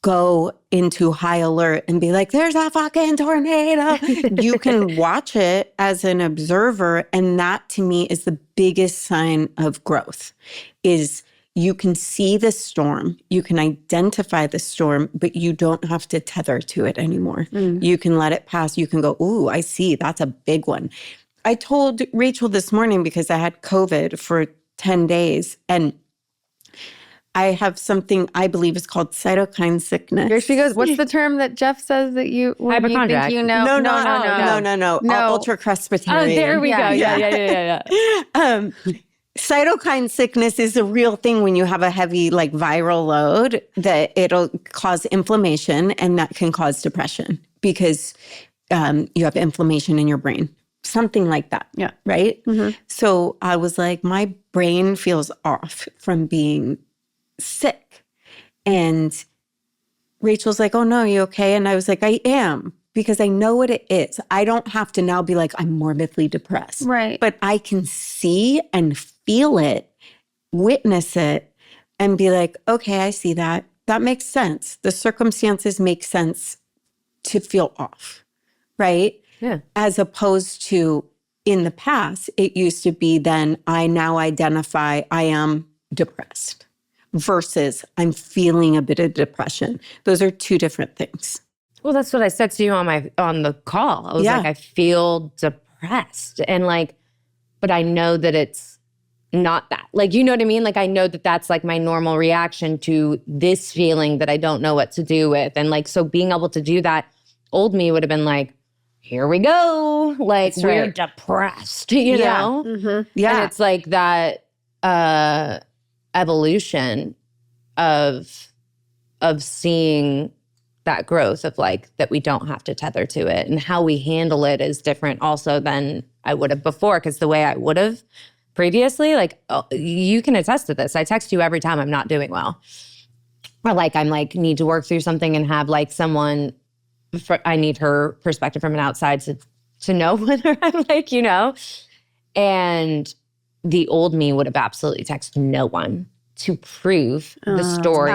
go into high alert and be like, there's a fucking tornado. You can watch it as an observer. And that to me is the biggest sign of growth, is you can see the storm, you can identify the storm, but you don't have to tether to it anymore. You can let it pass. You can go, ooh, I see, that's a big one. I told Rachel this morning, because I had COVID for 10 days, and I have something I believe is called cytokine sickness. Here she goes. What's the term that Jeff says that you Hypochondriac. think you know? No. Ultra crespitarian. Oh, there we go. Yeah. Cytokine sickness is a real thing when you have a heavy like viral load, that it'll cause inflammation, and that can cause depression because you have inflammation in your brain. Something like that. Yeah. Right? Mm-hmm. So I was like, my brain feels off from being sick. And Rachel's like, oh no, you okay? And I was like, I am, because I know what it is. I don't have to now be like, I'm morbidly depressed. Right. But I can see and feel it, witness it, and be like, okay, I see that. That makes sense. The circumstances make sense to feel off, right? Yeah. As opposed to in the past, it used to be then I now identify I am depressed versus I'm feeling a bit of depression. Those are two different things. Well, that's what I said to you on the call. I was like, I feel depressed, and like, but I know that it's not that. Like, you know what I mean? Like, I know that that's like my normal reaction to this feeling that I don't know what to do with. And like, so being able to do that, old me would have been like, here we go. Like, That's we're right. depressed, you know? Mm-hmm. Yeah. And it's like that evolution of seeing that growth of like, that we don't have to tether to it, and how we handle it is different also than I would have before. Because the way I would have previously, like, you can attest to this. I text you every time I'm not doing well, or like I'm like need to work through something and have like someone. I need her perspective from an outside to know whether I'm like, you know. And the old me would have absolutely texted no one to prove the story.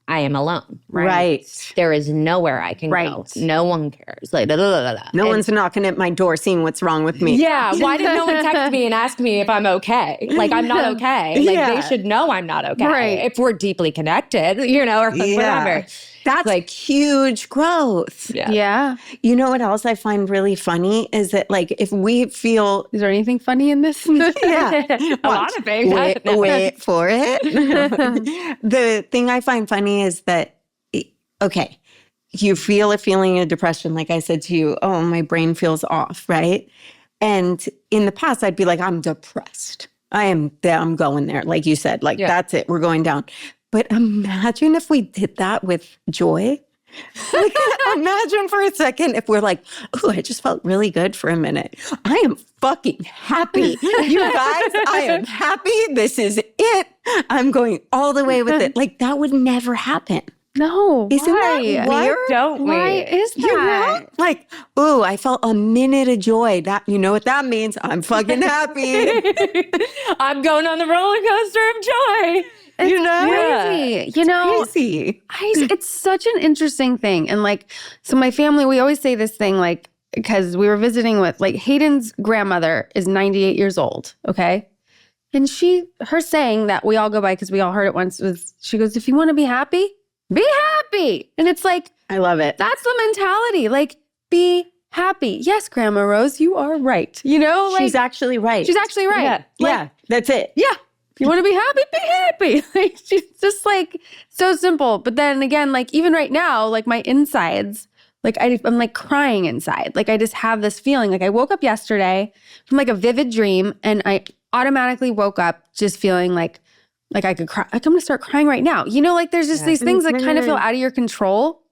I am alone. Right. There is nowhere I can go. No one cares. Like, no one's knocking at my door seeing what's wrong with me. Yeah. Why did no one text me and ask me if I'm okay? Like, I'm not okay. Like, they should know I'm not okay. Right. If we're deeply connected, you know, or whatever. That's like huge growth. Yeah. You know what else I find really funny is that, like, if we feel, Is there anything funny in this? A lot of things. wait for it. The thing I find funny is that, okay, you feel a feeling of depression. Like I said to you, oh, my brain feels off, right? And in the past, I'd be like, I'm depressed. I'm going there. Like you said, like, that's it. We're going down. But imagine if we did that with joy. Like, imagine for a second if we're like, oh, I just felt really good for a minute. I am fucking happy. You guys, I am happy. This is it. I'm going all the way with it. Like, that would never happen. No. Isn't why? that weird? Don't we? Why is that? You know? Like, ooh, I felt a minute of joy. That, you know what that means? I'm fucking happy. I'm going on the roller coaster of joy. You know? Crazy. You know, Crazy. it's such an interesting thing. And like, so my family, we always say this thing, like, because we were visiting with, like, Hayden's grandmother is 98 years old, okay? And her saying that we all go by, because we all heard it once, was, she goes, if you want to be happy, be happy. And it's like, I love it. that's the mentality. Like, be happy. Yes, Grandma Rose, you are right. You know, like, She's actually right. she's actually right. Yeah. Yeah, that's it. Yeah. If you want to be happy, be happy. Like, she's just like so simple. But then again, like even right now, like my insides, like I'm like crying inside. Like I just have this feeling. Like I woke up yesterday from like a vivid dream and I automatically woke up just feeling like I could cry. Like I'm going to start crying right now. You know, like there's just these things that kind of feel out of your control.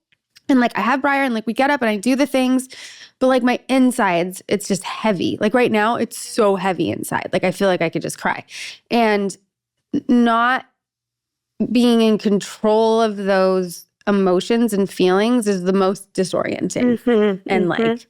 And like I have Briar and like we get up and I do the things, but like my insides, it's just heavy. Like right now, it's so heavy inside. Like I feel like I could just cry. And not being in control of those emotions and feelings is the most disorienting. And like,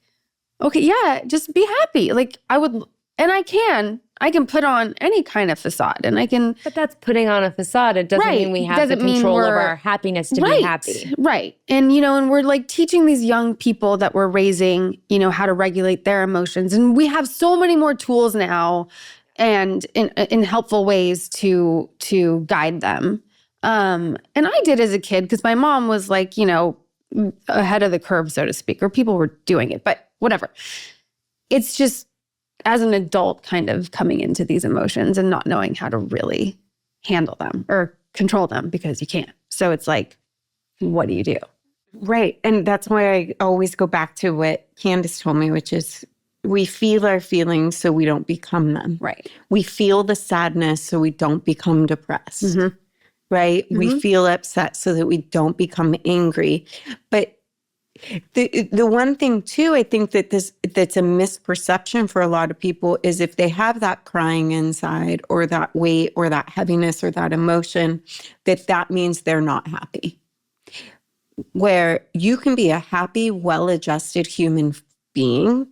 okay, yeah, just be happy. Like I would, and I can put on any kind of facade and I can. But that's putting on a facade. It doesn't mean we have the control of our happiness to be happy. Right. And, you know, and we're like teaching these young people that we're raising, you know, how to regulate their emotions. And we have so many more tools now and in helpful ways to guide them. And I did as a kid because my mom was like, you know, ahead of the curve, so to speak, or people were doing it, but whatever. It's just, as an adult, kind of coming into these emotions and not knowing how to really handle them or control them because you can't. So it's like, what do you do? Right. And that's why I always go back to what Candace told me, which is we feel our feelings so we don't become them. Right. We feel the sadness so we don't become depressed. Right. We feel upset so that we don't become angry. But the one thing too, I think that's a misperception for a lot of people is if they have that crying inside or that weight or that heaviness or that emotion, that means they're not happy. Where you can be a happy, well-adjusted human being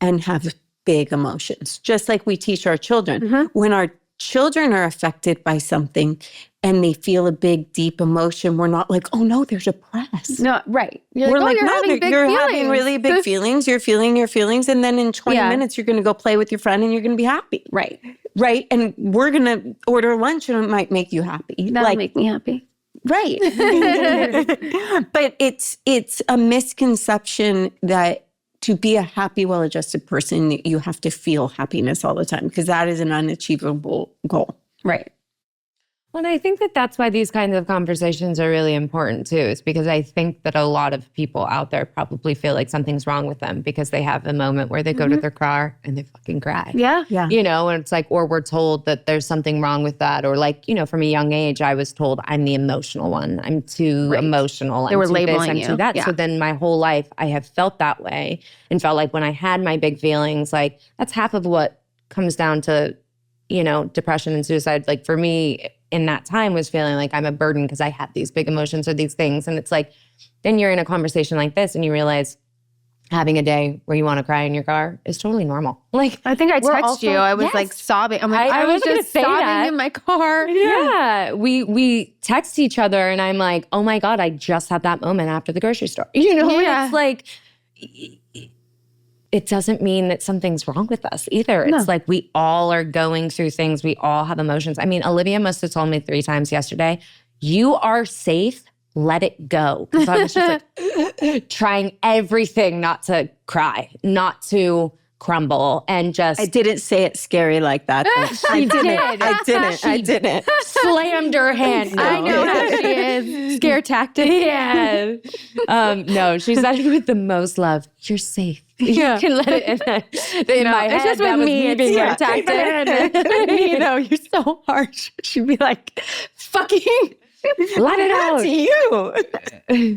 and have big emotions, just like we teach our children. When our children are affected by something and they feel a big, deep emotion, we're not like, oh no, they're depressed. No, right. You're We're like, like, no, you're feelings. having really big feelings. You're feeling your feelings. And then in 20 minutes, you're going to go play with your friend and you're going to be happy. Right. Right. And we're going to order lunch and it might make you happy. That'll make me happy. Right. But it's a misconception that to be a happy, well-adjusted person, you have to feel happiness all the time because that is an unachievable goal. Right. Well, and I think that that's why these kinds of conversations are really important too, is because I think that a lot of people out there probably feel like something's wrong with them because they have a moment where they go to their car and they fucking cry. Yeah. You know, and it's like, or we're told that there's something wrong with that. Or like, you know, from a young age, I was told I'm the emotional one. I'm too emotional. They were I'm too labeling this, I'm you. too that. Yeah. So then my whole life, I have felt that way and felt like when I had my big feelings, like that's half of what comes down to, you know, depression and suicide. Like for me, in that time was feeling like I'm a burden because I have these big emotions or these things. And it's like, then you're in a conversation like this and you realize having a day where you want to cry in your car is totally normal. Like, I think I we're texted also- you. I was Yes. like sobbing. I'm like, I was gonna just say sobbing that. in my car. Yeah. We text each other and I'm like, oh my God, I just had that moment after the grocery store. You know, Yeah. and it's like, it doesn't mean that something's wrong with us either. It's like we all are going through things. We all have emotions. I mean, Olivia must have told me 3 times yesterday, you are safe, let it go. Because I was just like trying everything not to cry, not to crumble, and just I didn't say it scary like that. I didn't. slammed her hand. I know how she is. Scare tactic. Yeah. No, she said it with the most love. You're safe. Yeah. You can let it in my head. It's just that with was me. being It's attacked. You know, you're so harsh. She'd be like, fucking Let it that's out. you.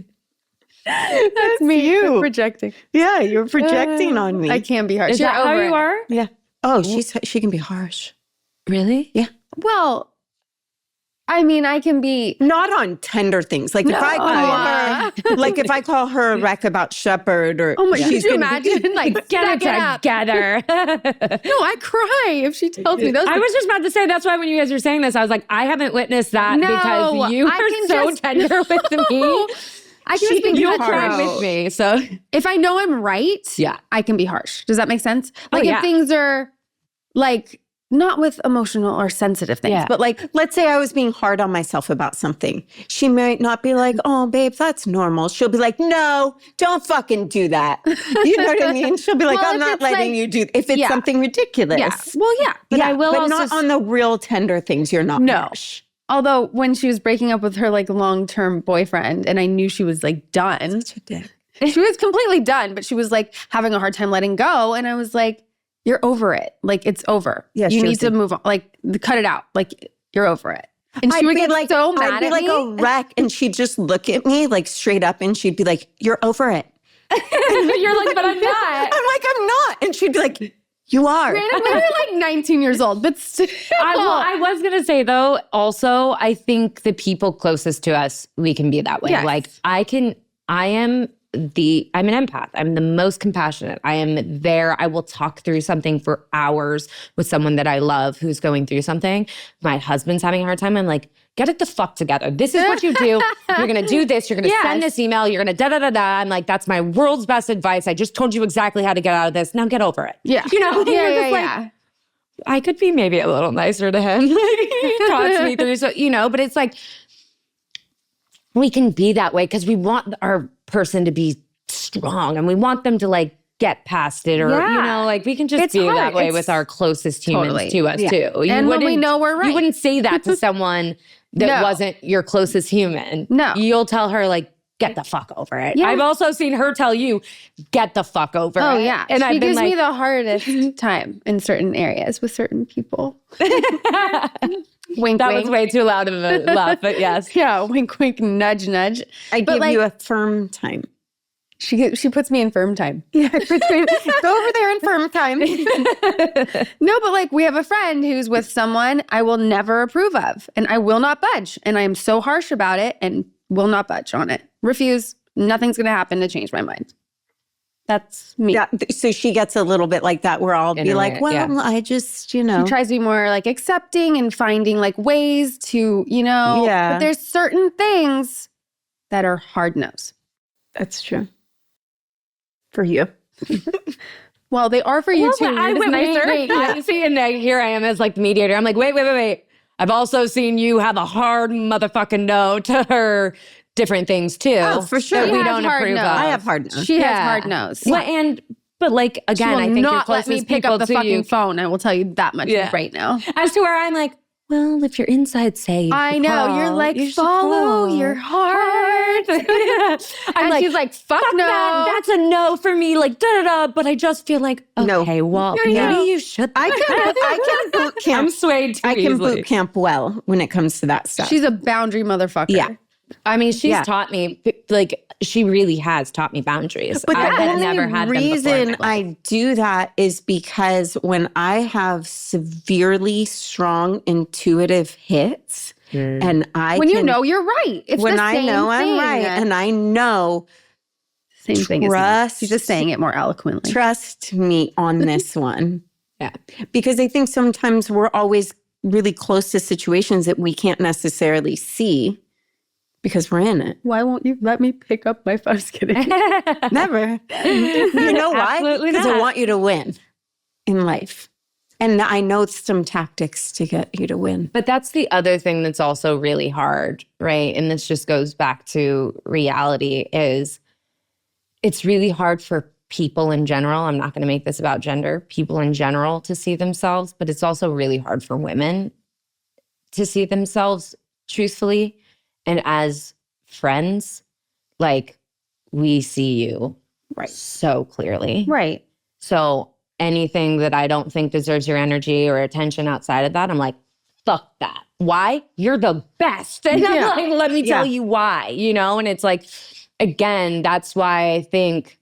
That's me. you. Projecting. Yeah, you're projecting on me. I can be harsh. Is You're that how over you it. are? Yeah. Oh, she can be harsh. Really? Yeah. Well, I mean, I can be not on tender things. Like if I call her a wreck about Shepherd or oh my, could you imagine? Like, get it together. No, I cry if she tells me those. I was just about to say, that's why when you guys were saying this, I was like, I haven't witnessed that because you are so tender with me. I can just be you cry with me. So if I know I'm right, I can be harsh. Does that make sense? Like if things are like not with emotional or sensitive things, but like, let's say I was being hard on myself about something. She might not be like, oh, babe, that's normal. She'll be like, no, don't fucking do that. You know what I mean? She'll be like, I'm not letting you do if it's something ridiculous. Yeah. Well, yeah. But I will also not on the real tender things. You're not harsh. Although when she was breaking up with her like long-term boyfriend and I knew she was like done. Such a dick. She was completely done, but she was like having a hard time letting go. And I was like, you're over it. Like, it's over. Yeah, you need to move on. Like, cut it out. Like, you're over it. And she would get like so mad at me. I'd be like a wreck. And she'd just look at me like straight up and she'd be like, you're over it. You're like, but I'm not. I'm like, I'm not. And she'd be like, you are. Granted, we were like 19 years old, but still. I was going to say, though, also, I think the people closest to us, we can be that way. Yes. Like, I'm an empath. I'm the most compassionate. I am there. I will talk through something for hours with someone that I love who's going through something. My husband's having a hard time. I'm like, get it the fuck together. This is what you do. You're going to do this. You're going to send this email. You're going to da-da-da-da. I'm like, that's my world's best advice. I just told you exactly how to get out of this. Now get over it. Yeah. You know? Like, I could be maybe a little nicer to him. He talks me through. So, you know, but it's like, we can be that way because we want our person to be strong and we want them to like get past it or, you know, like we can just be that way with our closest humans to us too. And when we know we're right. You wouldn't say that to someone that wasn't your closest human. No. You'll tell her like, get the fuck over it. Yeah. I've also seen her tell you, get the fuck over it. Oh yeah. And she gives me the hardest time in certain areas with certain people. Wink, that wink. was way too loud of a laugh, but yes. Yeah, wink, wink, nudge, nudge. I give you a firm time. She puts me in firm time. Yeah, go over there in firm time. No, but like we have a friend who's with someone I will never approve of and I will not budge. And I am so harsh about it and will not budge on it. Refuse. Nothing's going to happen to change my mind. That's me. Yeah, so she gets a little bit like that where I'll be like, well, I just, you know. She tries to be more like accepting and finding like ways to, you know. Yeah. But there's certain things that are hard no's. That's true. For you. Well, they are for you too. Wait. See, and here I am as like the mediator. I'm like, wait. I've also seen you have a hard motherfucking no to her different things too. Oh, for sure. That we don't approve of. I have hard no's. She has hard no's. Well, but like again, I think your closest let me pick up the fucking phone. I will tell you that much right now. As to where I'm like, well, if your inside's safe, I know you're like follow your heart. I'm like, she's like, fuck no, that's a no for me. Like da da da. But I just feel like okay, well, maybe you should. I can boot camp. I'm swayed too easily. I can boot camp well when it comes to that stuff. She's a boundary motherfucker. Yeah. I mean, she's taught me, like, she really has taught me boundaries. But I never had them before. The reason I do that is because when I have severely strong intuitive hits, and when you know you're right, it's when the I same know thing. I'm right, and I know. Same thing as she's just saying it more eloquently. Trust me on this one. Yeah, because I think sometimes we're always really close to situations that we can't necessarily see. Because we're in it. Why won't you let me pick up my phone? Just kidding. Never. You know why? Because I want you to win in life. And I know some tactics to get you to win. But that's the other thing that's also really hard, right? And this just goes back to reality is it's really hard for people in general. I'm not going to make this about gender. People in general to see themselves. But it's also really hard for women to see themselves truthfully. And as friends, like, we see you so clearly. Right. So anything that I don't think deserves your energy or attention outside of that, I'm like, fuck that. Why? You're the best. And I'm like, let me tell you why, you know? And it's like, again, that's why I think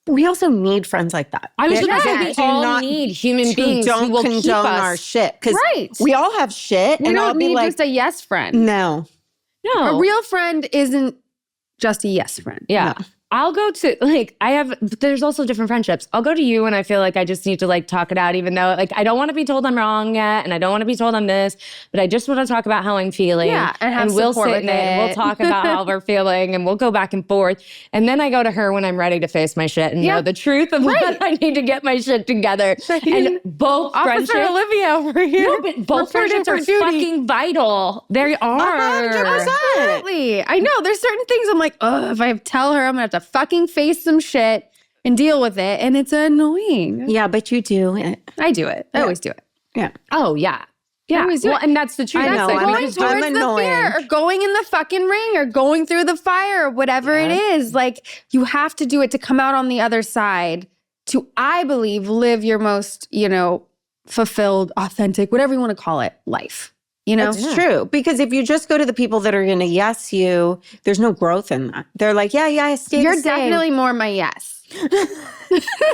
we also need friends like that. I was That- just that saying, we do all not- need human beings don't who will keep condone us. our shit. Because Right. we all have shit. We and don't I'll be need like, just a yes friend. no. No. A real friend isn't just a yes friend. Yeah. No. I'll go to there's also different friendships. I'll go to you when I feel like I just need to like talk it out, even though like I don't want to be told I'm wrong yet. And I don't want to be told I'm this, but I just want to talk about how I'm feeling. Yeah, and have we'll support sit with in it and we'll it. talk about how we're feeling and we'll go back and forth. And then I go to her when I'm ready to face my shit and know the truth of what I need to get my shit together. And both Officer friendships. Olivia over here. No, but both Reporting friendships are for duty. fucking vital. They are. 100%. Absolutely. I know there's certain things I'm like, if I tell her, I'm gonna have to fucking face some shit and deal with it. And it's annoying. Yeah, but you do it. I do it. I always do it. Yeah. Oh, yeah. Yeah. always do Well, it. and that's the truth. I know, That's I'm like, Going I'm towards the annoying. fear or going in the fucking ring or going through the fire or whatever it is. Like you have to do it to come out on the other side to, I believe, live your most, fulfilled, authentic, whatever you want to call it, life. That's true. Because if you just go to the people that are going to yes you, there's no growth in that. They're like, yeah, stay You're the same. definitely more my yes.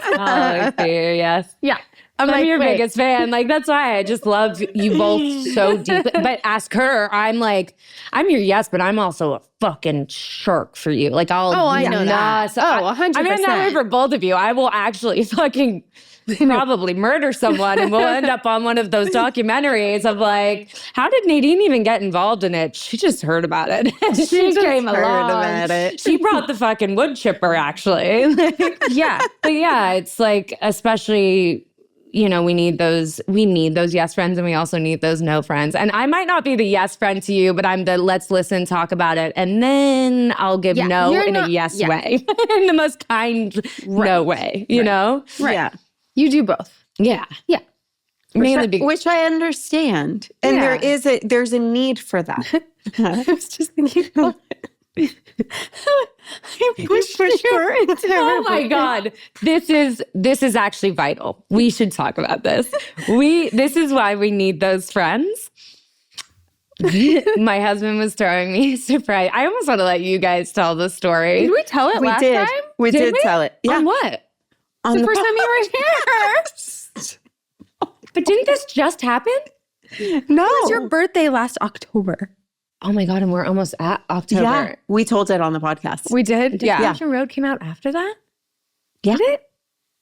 oh, dear, yes. Yeah. I'm your wait. biggest fan. Like, that's why I just love you both so deeply. But ask her, I'm like, I'm your yes, but I'm also a fucking shark for you. Like, I know that. So 100%. I mean, that way for both of you. I will actually fucking probably murder someone and we'll end up on one of those documentaries of like, how did Nadine even get involved in it? She just heard about it. she came heard along. about it. She brought the fucking wood chipper, actually. Yeah. But yeah, it's like, especially, we need those yes friends and we also need those no friends. And I might not be the yes friend to you, but I'm the let's listen, talk about it. And then I'll give no you're in not- a yes yeah. way, in the most kind no way, you know? Right. Yeah. You do both. Yeah. Yeah. Which I understand. And Yeah. there's a need for that. I was just thinking about it. I push her into Oh my God. This is actually vital. We should talk about this. This is why we need those friends. My husband was throwing me a surprise. I almost want to let you guys tell the story. Did we tell it last time? We did we? tell it. Yeah. On what? On The first time you were here. But didn't this just happen? No. It was your birthday last October. Oh my God, and we're almost at October. Yeah. We told it on the podcast. We did? Yeah. Destination Road came out after that? Yeah. Did it?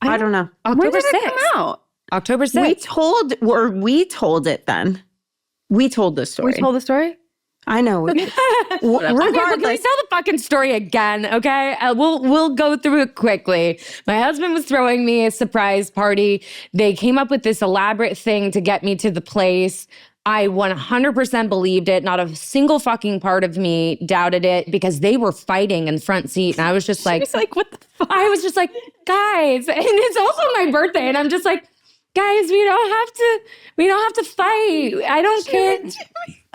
I don't know. When October did it 6th. come out? October 6th. We told it then. We told the story. We told the story? I know. Okay, well, can we Regardless. tell the fucking story again? Okay, we'll go through it quickly. My husband was throwing me a surprise party. They came up with this elaborate thing to get me to the place. I 100% believed it. Not a single fucking part of me doubted it because they were fighting in the front seat, and I was just like, It's like, what the fuck? I was just like, guys, and it's also my birthday, and I'm just like, guys, we don't have to fight. I don't care.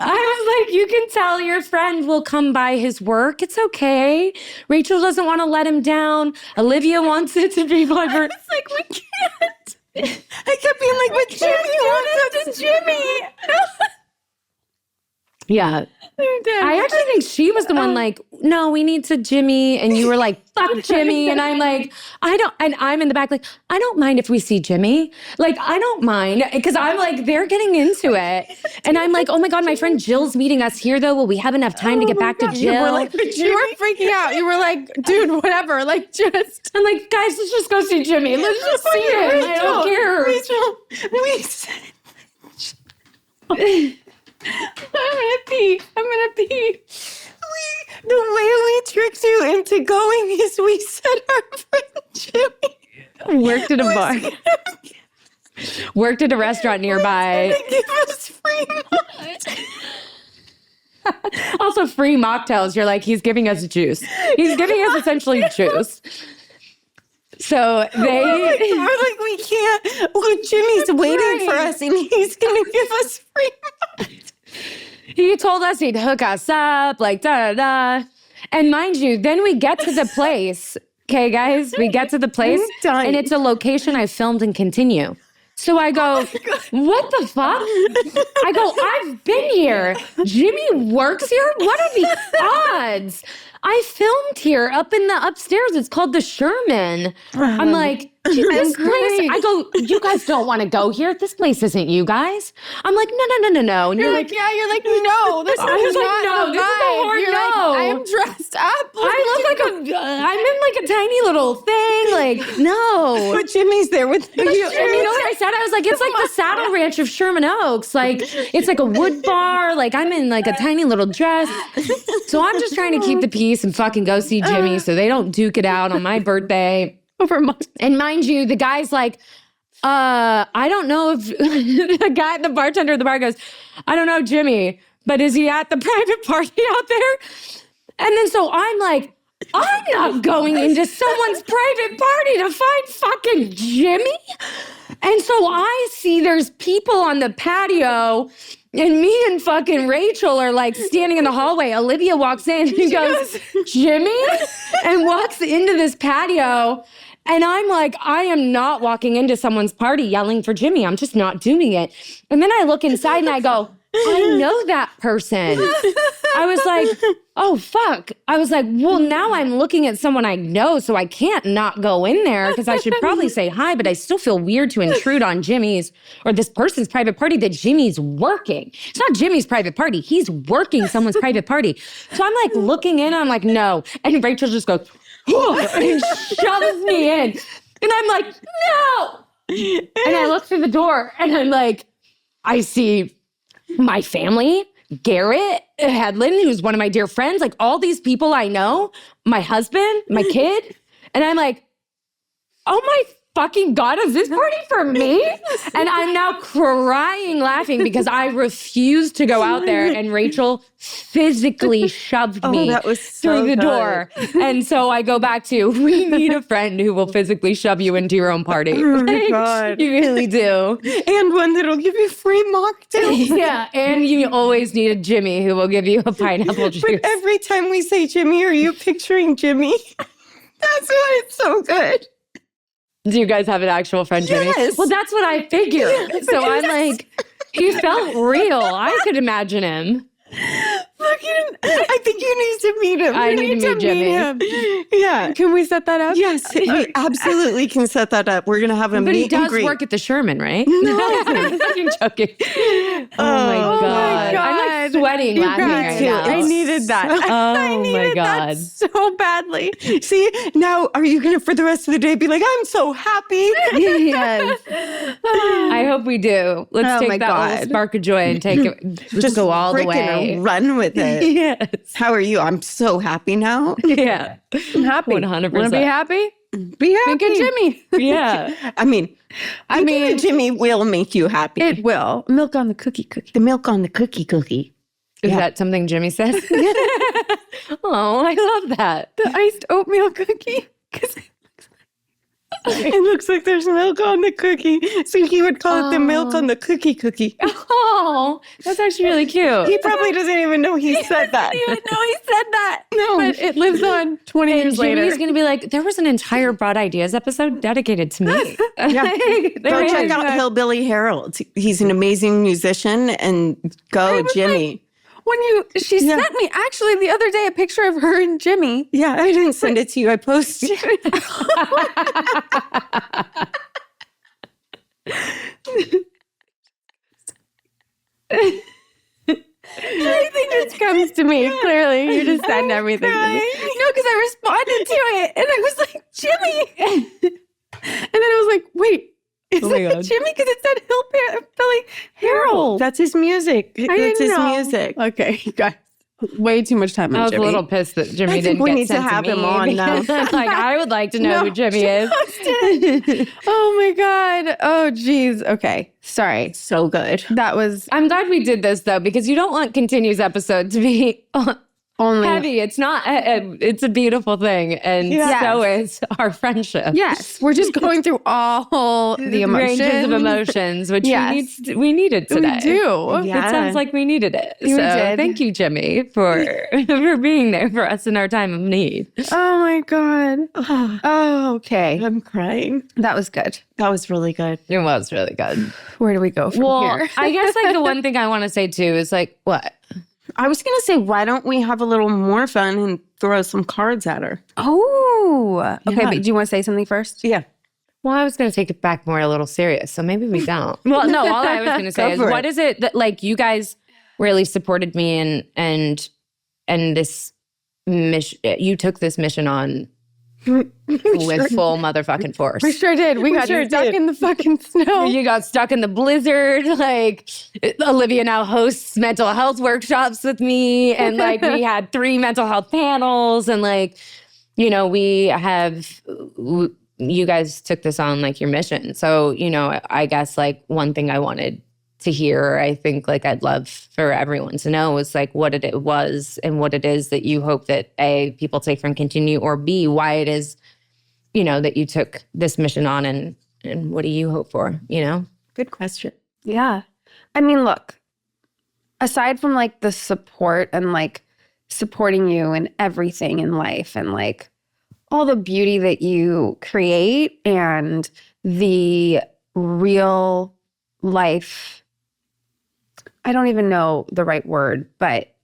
I was like, you can tell your friend will come by his work. It's okay. Rachel doesn't want to let him down. Olivia wants it to be my birthday. It's like, we can't. I kept being like, but Jimmy wants it to Jimmy. Yeah. I actually think she was the one like, no, we need to Jimmy. And you were like, fuck Jimmy. And I'm like, and I'm in the back like, I don't mind if we see Jimmy. Like, I don't mind. Because I'm like, they're getting into it. And I'm like, oh my God, my friend Jill's meeting us here though. Will we have enough time to get back to Jill? You were freaking out. You were like, dude, whatever. Like, just. I'm like, guys, let's just go see Jimmy. Let's just see him. I don't care. I'm gonna pee. The way we tricked you into going is we said our friend Jimmy Worked at a bar. Worked at a restaurant nearby. give us free Also, free mocktails. You're like, he's giving us juice. He's giving us essentially juice. So they. We're like, we can't. Well, Jimmy's waiting for us and he's going to give us free. He told us he'd hook us up, like da da da. And mind you, then we get to the place. Okay, guys, we get to the place, dying. and it's a location I filmed and continue. So I go, what the fuck? I go, I've been here. Jimmy works here? What are the odds? I filmed here up in the upstairs. It's called the Sherman. I'm like, this place, I go, you guys don't want to go here. This place isn't you guys. I'm like, no. And You're like, yeah, you're like, no, this is I was like, not no, the this is a vibe. hard You're no. like, I am dressed up. I look like I'm in like a tiny little thing. Like, no. But Jimmy's there with And you know what I said? I was like, it's like the Saddle Ranch of Sherman Oaks. Like, it's like a wood bar. Like, I'm in like a tiny little dress. So I'm just trying to keep the peace and fucking go see Jimmy so they don't duke it out on my birthday. And mind you, the guy's like, I don't know if the bartender at the bar goes, I don't know, Jimmy, but is he at the private party out there? And then so I'm like, I'm not going into someone's private party to find fucking Jimmy. And so I see there's people on the patio, and me and fucking Rachel are like standing in the hallway. Olivia walks in and goes, Jimmy? And walks into this patio. And I'm like, I am not walking into someone's party yelling for Jimmy. I'm just not doing it. And then I look inside and I go, I know that person. I was like, oh, fuck. I was like, well, now I'm looking at someone I know, so I can't not go in there because I should probably say hi, but I still feel weird to intrude on Jimmy's or this person's private party that Jimmy's working. It's not Jimmy's private party. He's working someone's private party. So I'm like looking in, I'm like, no. And Rachel just goes, and shoves me in. And I'm like, no. And I look through the door and I'm like, I see my family, Garrett Hedlund, who's one of my dear friends, like all these people I know, my husband, my kid. And I'm like, oh my fucking God, is this party for me? And I'm now crying, laughing because I refused to go out there and Rachel physically shoved me that was through the door. And so I go back to, we need a friend who will physically shove you into your own party. Oh my God. You really do. And one that'll give you free mocktails. Yeah, and you always need a Jimmy who will give you a pineapple juice. But every time we say Jimmy, are you picturing Jimmy? That's why it's so good. Do you guys have an actual friend, Jimmy? Yes. Well, that's what I figured. So I'm like, he felt real. I could imagine him. I think you need to meet him. I You need to meet Jimmy. him. Yeah. Can we set that up? Yes, we absolutely can set that up. We're going to have a But he meet and does greet. work at the Sherman, right? No. I'm fucking joking. Oh my God. I'm like sweating laughing right now. I needed that. Oh my God. So badly. See, now are you going to, for the rest of the day, be like, I'm so happy? Yes. I hope we do. Let's Oh my take that little God. spark of joy and take it. Just go all the freaking way. run with it. Yes. How are you? I'm so happy now. Yeah. I'm happy. 100%. Want to be happy? Be happy. Think of Jimmy. Yeah. I mean, Jimmy will make you happy. It will. Milk on the cookie. The milk on the cookie. Is Yeah. that something Jimmy says? Oh, I love that. The iced oatmeal cookie. Because It looks like there's milk on the cookie. So he would call it the milk on the cookie. Oh, that's actually really cute. He probably doesn't even know he said that. I didn't even know he said that. No. But it lives on 20 years later. Jimmy's going to be like, there was an entire Broad Ideas episode dedicated to me. Yeah. There Go is. check out Hillbilly Harold. He's an amazing musician, and go, Jimmy. She sent me actually the other day a picture of her and Jimmy. Yeah, I didn't send it to you. I posted it. Everything just comes to me. Clearly, you just send everything to me. No, because I responded to it, and I was like, Jimmy. And then I was like, wait, is Oh my that God. Jimmy? Because it said Hillbilly Harold. That's his music. I That's didn't his know. music. Okay, you guys. Way too much time I on was Jimmy. a little pissed that Jimmy I think didn't we get need to sent have me him on now. because, like, I would like to know who Jimmy is. Oh my God. Oh, geez. Okay. Sorry. So good. That was I'm glad we did this, though, because you don't want Continue's episode to be only. heavy. It's not. It's a beautiful thing, and Yes. so is our friendship. Yes. We're just going through all the emotions. Ranges of emotions, which Yes. we needed today. We do. Yeah. It sounds like we needed it. We so did. thank you, Jimmy, for for being there for us in our time of need. Oh my God. Oh, okay. I'm crying. That was good. That was really good. It was really good. Where do we go from Well, here? I guess like the one thing I want to say too is like what? I was going to say, why don't we have a little more fun and throw some cards at her? Oh, okay. Yeah. But do you want to say something first? Yeah. Well, I was going to take it back more a little serious, so maybe we don't. Well, no, all I was going to say is, what is it that, like, you guys really supported me and this mission, you took this mission on with full motherfucking force. We sure did. We got stuck in the fucking snow. You got stuck in the blizzard. Like, Olivia now hosts mental health workshops with me. And like, we had 3 mental health panels. And like, you know, you guys took this on like your mission. So, you know, I guess like one thing I wanted to hear, I think like I'd love for everyone to know is like what it was and what it is that you hope that A, people take from Continue, or B, why it is, you know, that you took this mission on, and what do you hope for, you know? Good question. Yeah. I mean, look, aside from like the support and like supporting you in everything in life and like all the beauty that you create and the real life, I don't even know the right word, but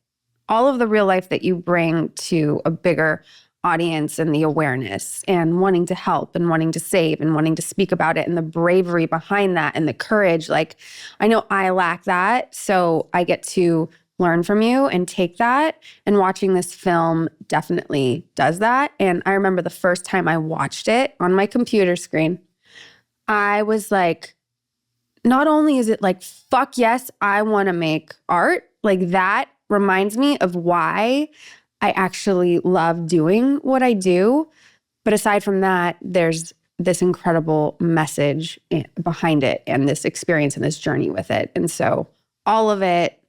all of the real life that you bring to a bigger audience and the awareness and wanting to help and wanting to save and wanting to speak about it and the bravery behind that and the courage. Like, I know I lack that, so I get to learn from you and take that. And watching this film definitely does that. And I remember the first time I watched it on my computer screen, I was like, not only is it like, fuck yes, I want to make art, like that reminds me of why I actually love doing what I do. But aside from that, there's this incredible message behind it and this experience and this journey with it. And so all of it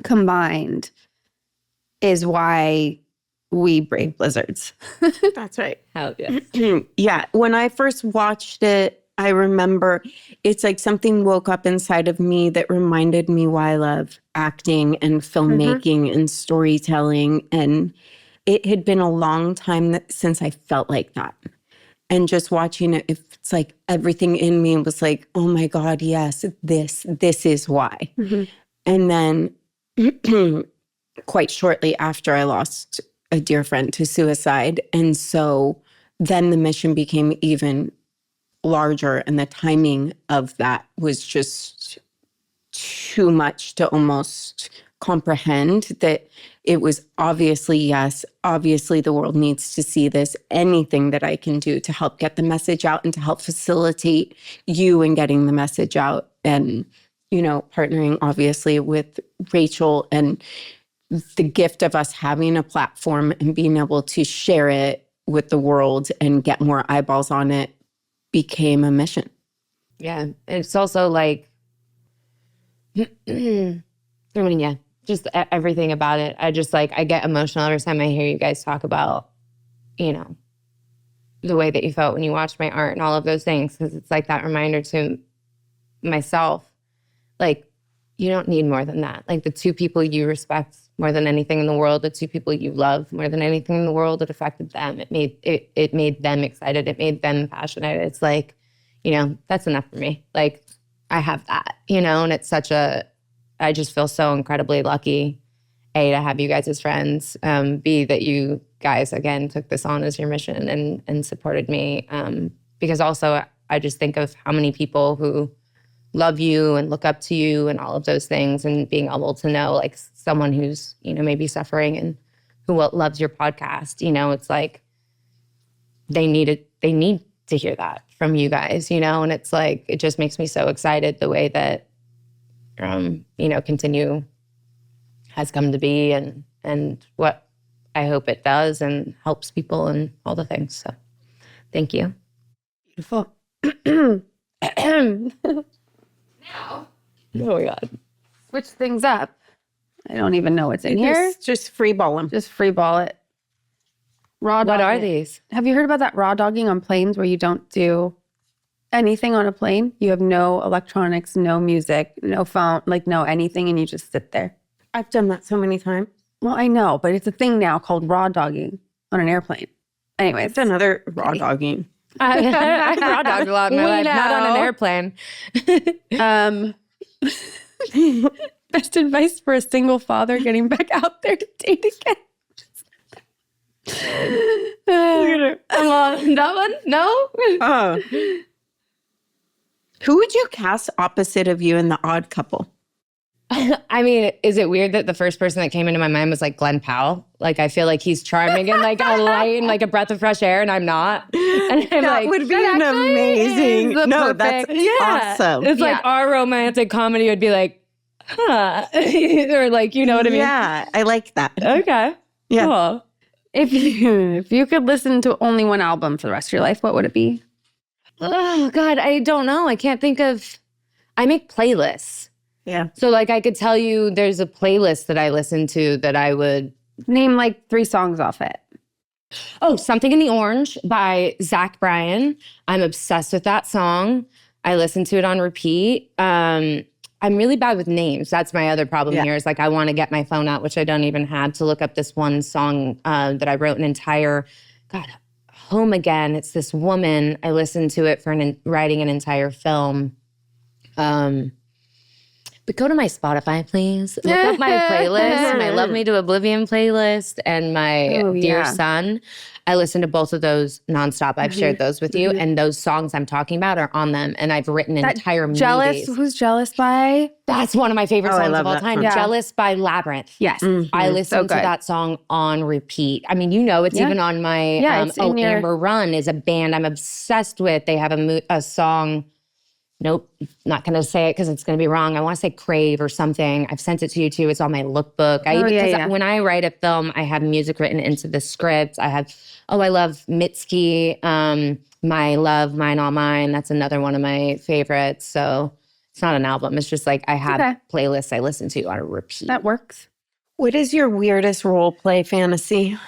combined is why we brave blizzards. That's right. Hell yeah. Yeah. When I first watched it, I remember it's like something woke up inside of me that reminded me why I love acting and filmmaking and storytelling. And it had been a long time since I felt like that. And just watching it, it's like everything in me was like, oh my God, yes, this is why. And then quite shortly after, I lost a dear friend to suicide. And so then the mission became even larger, and the timing of that was just too much to almost comprehend. That it was obviously, yes, obviously the world needs to see this. Anything that I can do to help get the message out and to help facilitate you in getting the message out. And, you know, partnering obviously with Rachel and the gift of us having a platform and being able to share it with the world and get more eyeballs on it became a mission. Yeah. It's also like, I mean, yeah, just everything about it. I just like, I get emotional every time I hear you guys talk about, you know, the way that you felt when you watched my art and all of those things. Because it's like that reminder to myself, like, you don't need more than that. Like the 2 people you respect more than anything in the world, the 2 people you love more than anything in the world, it affected them. It made them excited. It made them passionate. It's like, you know, that's enough for me. Like I have that, you know, and it's I just feel so incredibly lucky, A, to have you guys as friends, B, that you guys, again, took this on as your mission and supported me. Because also I just think of how many people who love you and look up to you and all of those things, and being able to know like someone who's, you know, maybe suffering and who loves your podcast, you know, it's like they need to hear that from you guys, you know, and it's like, it just makes me so excited the way that, you know, Continue has come to be and what I hope it does and helps people and all the things. So thank you. Beautiful. Now, oh my God. Switch things up. I don't even know what's in here. Just free ball them. Just free ball it. Raw dog. What are it. these? Have you heard about that raw dogging on planes where you don't do anything on a plane? You have no electronics, no music, no phone, like no anything, and you just sit there. I've done that so many times. Well, I know, but it's a thing now called raw dogging on an airplane. Anyways. It's another raw dogging. I raw dogged a lot in my life, not on an airplane. Best advice for a single father getting back out there to date again. That one? No? Oh. Who would you cast opposite of you in The Odd Couple? I mean, is it weird that the first person that came into my mind was like Glenn Powell? Like, I feel like he's charming and like a light and like a breath of fresh air, and I'm not. And I'm That like, would be an amazing. No, that's awesome. It's like our romantic comedy would be like, huh? Or like, you know what I mean? Yeah, I like that. Okay. Yeah. Cool. If you could listen to only one album for the rest of your life, what would it be? Oh, God, I don't know. I can't think of. I make playlists. Yeah. So like I could tell you there's a playlist that I listen to that I would. Name like 3 songs off it. Oh, Something in the Orange by Zach Bryan. I'm obsessed with that song. I listen to it on repeat. I'm really bad with names. That's my other problem here is like I want to get my phone out, which I don't even have, to look up this one song that I wrote an entire, Home Again. It's this woman. I listened to it for writing an entire film. But go to my Spotify, please. Look up my playlist, my Love Me to Oblivion playlist, and my Dear Son. I listen to both of those nonstop. I've shared those with you, and those songs I'm talking about are on them. And I've written entire Jealous, movies. who's Jealous by? That's one of my favorite songs of all time. Yeah. Jealous by Labyrinth. Yes. I listen to that song on repeat. I mean, you know, it's even on my Amber Run is a band I'm obsessed with. They have a song. Nope, not going to say it because it's going to be wrong. I want to say Crave or something. I've sent it to you too. It's on my lookbook. When I write a film, I have music written into the script. I love Mitski, My Love, Mine All Mine. That's another one of my favorites. So it's not an album. It's just like I have playlists I listen to on a repeat. That works. What is your weirdest role play fantasy?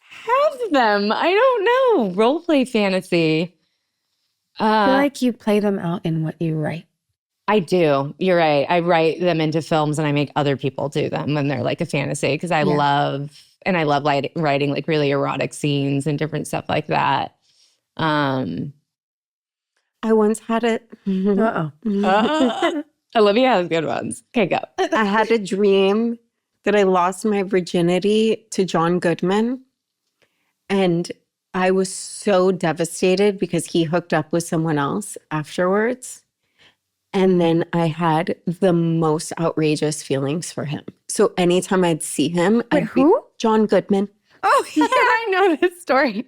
Have them. I don't know. Role play fantasy. I feel like you play them out in what you write. I do. You're right. I write them into films and I make other people do them when they're like a fantasy because I love writing like really erotic scenes and different stuff like that. I once had it. Olivia has good ones. Okay, go. I had a dream that I lost my virginity to John Goodman. And I was so devastated because he hooked up with someone else afterwards. And then I had the most outrageous feelings for him. So anytime I'd see him, John Goodman. Oh, yeah, I know this story.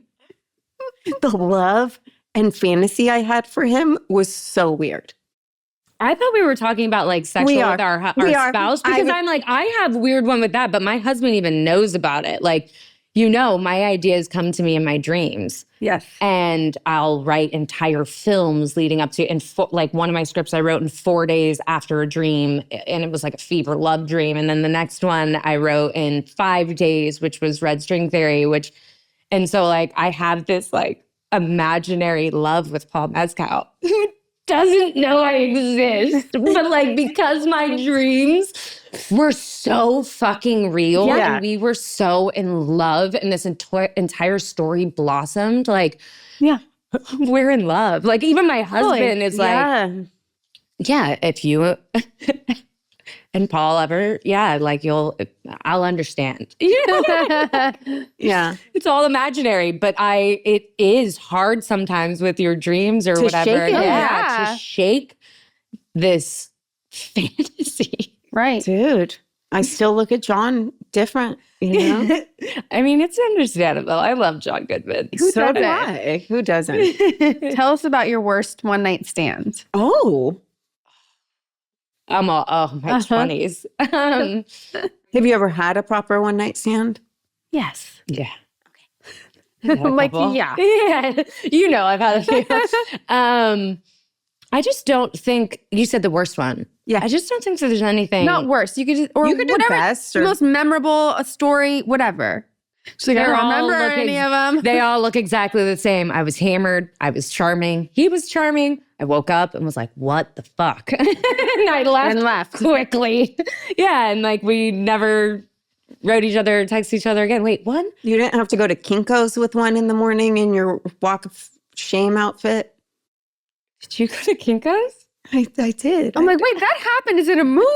The love and fantasy I had for him was so weird. I thought we were talking about like sexual with our spouse because I'm like, I have a weird one with that, but my husband even knows about it. Like, you know, my ideas come to me in my dreams. Yes. And I'll write entire films leading up to, and like one of my scripts I wrote in 4 days after a dream, and it was like a fever love dream. And then the next one I wrote in 5 days, which was Red String Theory, and so like I have this like imaginary love with Paul Mescal, who doesn't know I exist, but like because my dreams were so fucking real and we were so in love and this entire story blossomed, like we're in love. Like even my husband is like, if you and Paul ever, like I'll understand. Yeah. It's all imaginary, but it is hard sometimes with your dreams or to whatever. Shake it. To shake this fantasy. Right. Dude, I still look at John different, you know? I mean, it's understandable. I love John Goodman. Who doesn't? Tell us about your worst one-night stand. Oh. I'm my 20s. Have you ever had a proper one-night stand? Yes. Yeah. Like, yeah. You know, I've had a few. I just don't think, you said the worst one. Yeah. I just don't think there's anything. Not worst. You could do whatever, best or most memorable, a story, whatever. She's like, I don't remember any of them. They all look exactly the same. I was hammered. I was charming. He was charming. I woke up and was like, what the fuck? And I left quickly. And like we never wrote each other, text each other again. Wait, what? You didn't have to go to Kinko's with one in the morning in your walk of shame outfit? Did you go to Kinko's? I did. I'm like, wait, that happened? Is it a movie?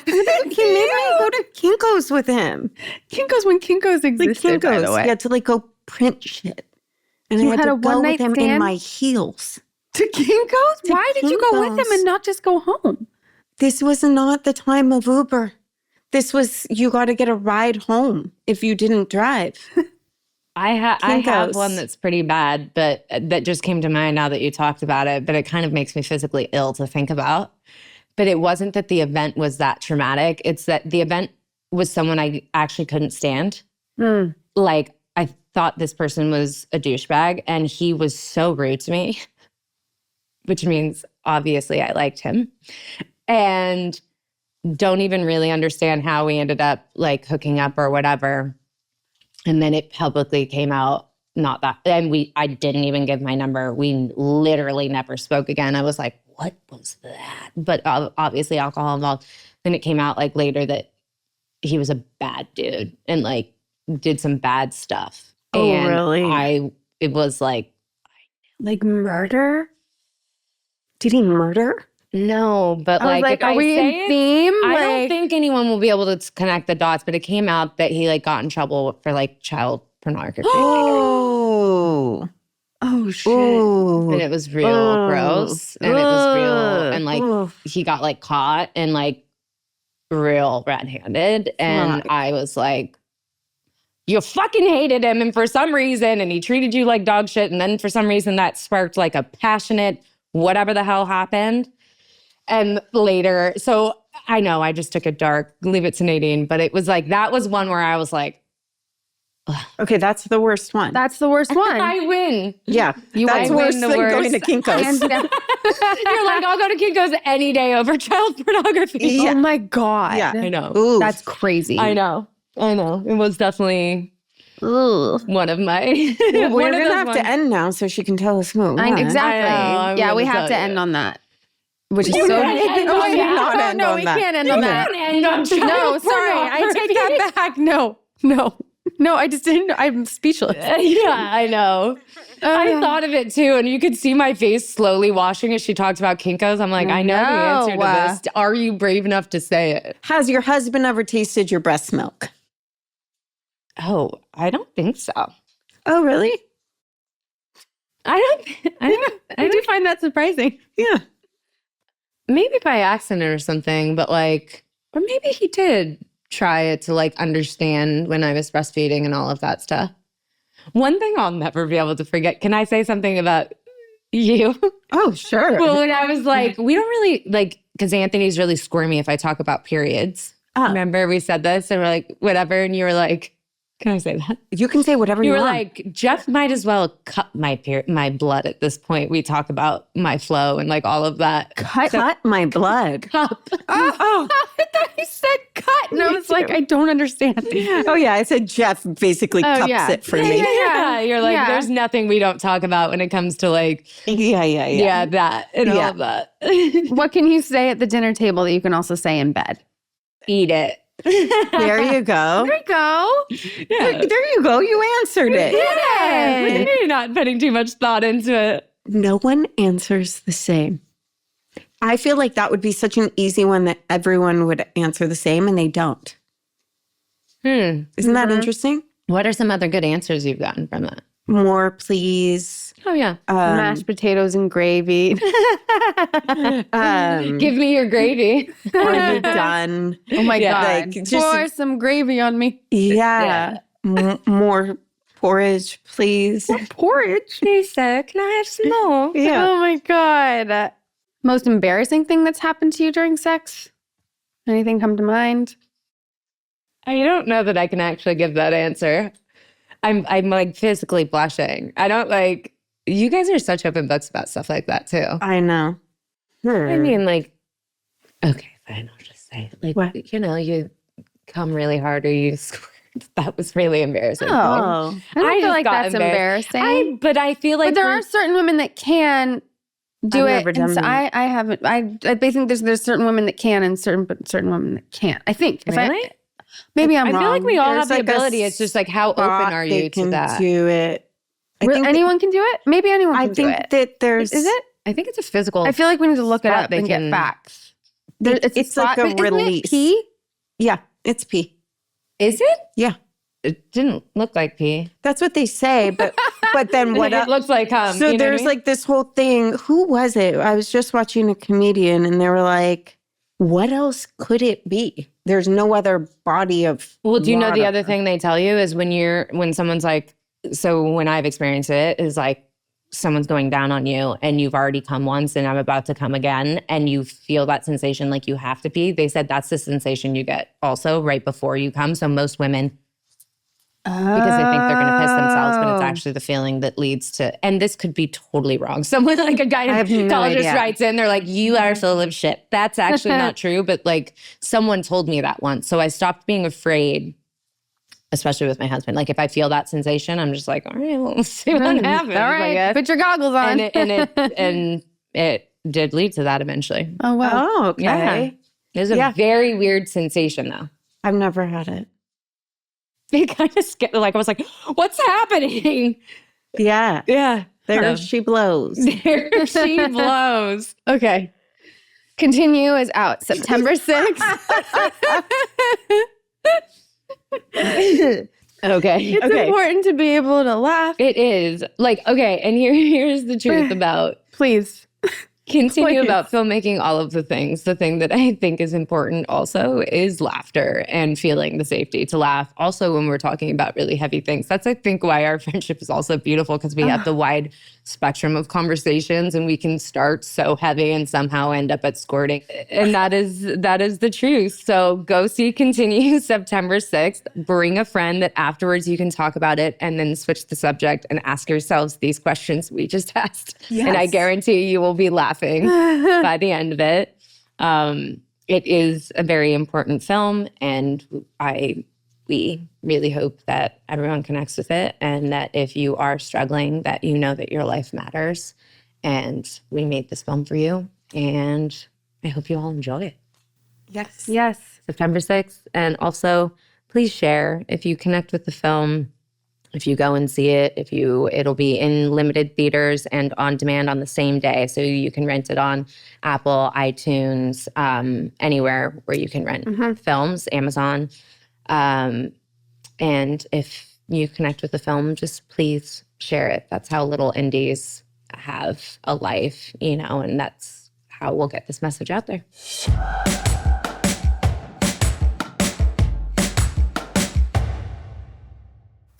He made me go to Kinko's with him. Kinko's when Kinko's existed, by the way. You had to like go print shit. And You I had had to a go one-night with him in stand? my heels. To Kinko's? Why did you go with him Kinko's. and not just go home? This was not the time of Uber. This was, you got to get a ride home if you didn't drive. I have Kinko's. one that's pretty bad, but that just came to mind now that you talked about it, but it kind of makes me physically ill to think about. But it wasn't that the event was that traumatic. It's that the event was someone I actually couldn't stand. Like, I thought this person was a douchebag, and he was so rude to me, which means obviously I liked him. And don't even really understand how we ended up like hooking up or whatever. And then it publicly came out, not that. And I didn't even give my number. We literally never spoke again. I was like, what was that? But obviously alcohol involved. Then it came out like later that he was a bad dude and like did some bad stuff. Oh, and really? It was like murder? Did he murder? no, but I was like, if are I we say in it, theme? I Like, don't think anyone will be able to connect the dots, but it came out that he like got in trouble for like child pornography. Oh. oh, shit. Oh. And it was real gross. And it was real. And like he got like caught and like real red-handed. And I was like, you fucking hated him. And for some reason, and he treated you like dog shit. And then for some reason that sparked like a passionate whatever the hell happened. And later, so I know I just took it dark, leave it to Nadine, but it was like, that was one where I was like, Okay, that's the worst one. That's the worst one. I win. Yeah, that's win worse the than worst. going to Kinko's. Hands down. You're like, I'll go to Kinko's any day over child pornography. Yeah. Oh my God. Yeah. I know. Ooh. That's crazy. I know. It was definitely Ugh. one of my. Well, we're one of going to those have to ones. end now so she can tell us who it was. Exactly. I know, I'm yeah, we gonna have to tell end you. on that. Which is You so. can't end Oh, on wait, that. Not no, end no, on we that. can't end on that. Don't end on No, child sorry. I take pornography. that back. No, I just didn't. I'm speechless. Yeah, I know. I thought of it too, and you could see my face slowly washing as she talked about Kinko's. I'm like, I know the answer to this. Are you brave enough to say it? Has your husband ever tasted your breast milk? Oh, I don't think so. Oh, really? I do find that surprising. Yeah. Maybe by accident or something, but like, or maybe he did try it to like understand when I was breastfeeding and all of that stuff. One thing I'll never be able to forget. Can I say something about you? Oh, sure. Well, when I was like, we don't really like, because Anthony's really squirmy if I talk about periods. Remember we said this and we're like, whatever. And you were like, can I say that? You can say whatever You you were want. like, Jeff might as well cut my blood at this point. We talk about my flow and like all of that. Cut my blood. Cup. Oh, I thought you said cut. And I was like, I don't understand. Oh, yeah. I said Jeff basically cups it for me. Yeah, you're like, Yeah. there's nothing we don't talk about when it comes to like, Yeah. that and all of that. What can you say at the dinner table that you can also say in bed? Eat it. There you go. There you go. Yeah. There you go. You answered it. Yeah. You're not putting too much thought into it. No one answers the same. I feel like that would be such an easy one that everyone would answer the same, and they don't. Isn't that interesting? What are some other good answers you've gotten from that? More, please. Oh, yeah. Mashed potatoes and gravy. Give me your gravy. Are you done? Oh my Yeah. God. Like, just- Pour some gravy on me. Yeah. More porridge, please. Porridge. Lisa, can I have some more? Yeah. Oh my God. Most embarrassing thing that's happened to you during sex? Anything come to mind? I don't know that I can actually give that answer. I'm like physically blushing. I don't like, you guys are such open books about stuff like that too. I know. I mean, like, okay, fine, I'll just say, like, What? you know, you come really hard or you squirt. That was really embarrassing. Oh. Oh. I don't feel just like got that's embarrassing. But I feel like But there are certain women that can do I've it. never And done so that. I haven't. I think there's certain women that can and certain women that can't. I think. Really? Maybe I'm I wrong. feel like we all There's have the like a ability. It's just like, how open are They you can to that? do it. I think Anyone can do it? Maybe anyone can do I think it. that there's. Is it? I think it's a physical. I feel like we need to look it spot up they and get can- facts. It's like a Isn't it release. pee? Yeah, it's pee. Is it? Yeah, It didn't look like pee. that's what they say. But then what? It looks like So you know what I there's mean? like this whole thing. Who was it? I was just watching a comedian, and they were like, "What else could it be? There's no other body of." Well, do you know the water." other thing they tell you is when someone's like, so when I've experienced it is like someone's going down on you and you've already come once and I'm about to come again and you feel that sensation like you have to pee. They said that's the sensation you get also right before you come. So most women, because they think they're going to piss themselves, but it's actually the feeling that leads to, and this could be totally wrong. Someone like a have no gynecologist idea. writes in, they're like, you are full of shit. That's actually not true. But like someone told me that once. So I stopped being afraid, especially with my husband. Like if I feel that sensation, I'm just like, all right, well, let's see what happens. All I right, guess. put your goggles on. And it did lead to that eventually. Oh, wow. Oh, okay. Yeah. It was a very weird sensation though. I've never had it. It kind of scared, like I was like, what's happening? Yeah, Yeah. there she blows. There she blows. Okay. Continue is out September 6th. Okay. It's important to be able to laugh. It is. Like, okay, and here's the truth about Please. continue Please. about filmmaking all of the things. The thing that I think is important also is laughter and feeling the safety to laugh. Also, when we're talking about really heavy things, that's I think why our friendship is also beautiful because we have the wide spectrum of conversations and we can start so heavy and somehow end up at squirting. And that is the truth. So go see Continue September 6th. Bring a friend that afterwards you can talk about it and then switch the subject and ask yourselves these questions we just asked. Yes. And I guarantee you will be laughing by the end of it. It is a very important film, and we really hope that everyone connects with it, and that if you are struggling, that you know that your life matters. And we made this film for you, and I hope you all enjoy it. Yes. Yes. September 6th. And also, please share if you connect with the film. If you go and see it, it'll be in limited theaters and on demand on the same day. So you can rent it on Apple, iTunes, anywhere where you can rent films, Amazon. And if you connect with the film, just please share it. That's how little indies have a life, and that's how we'll get this message out there.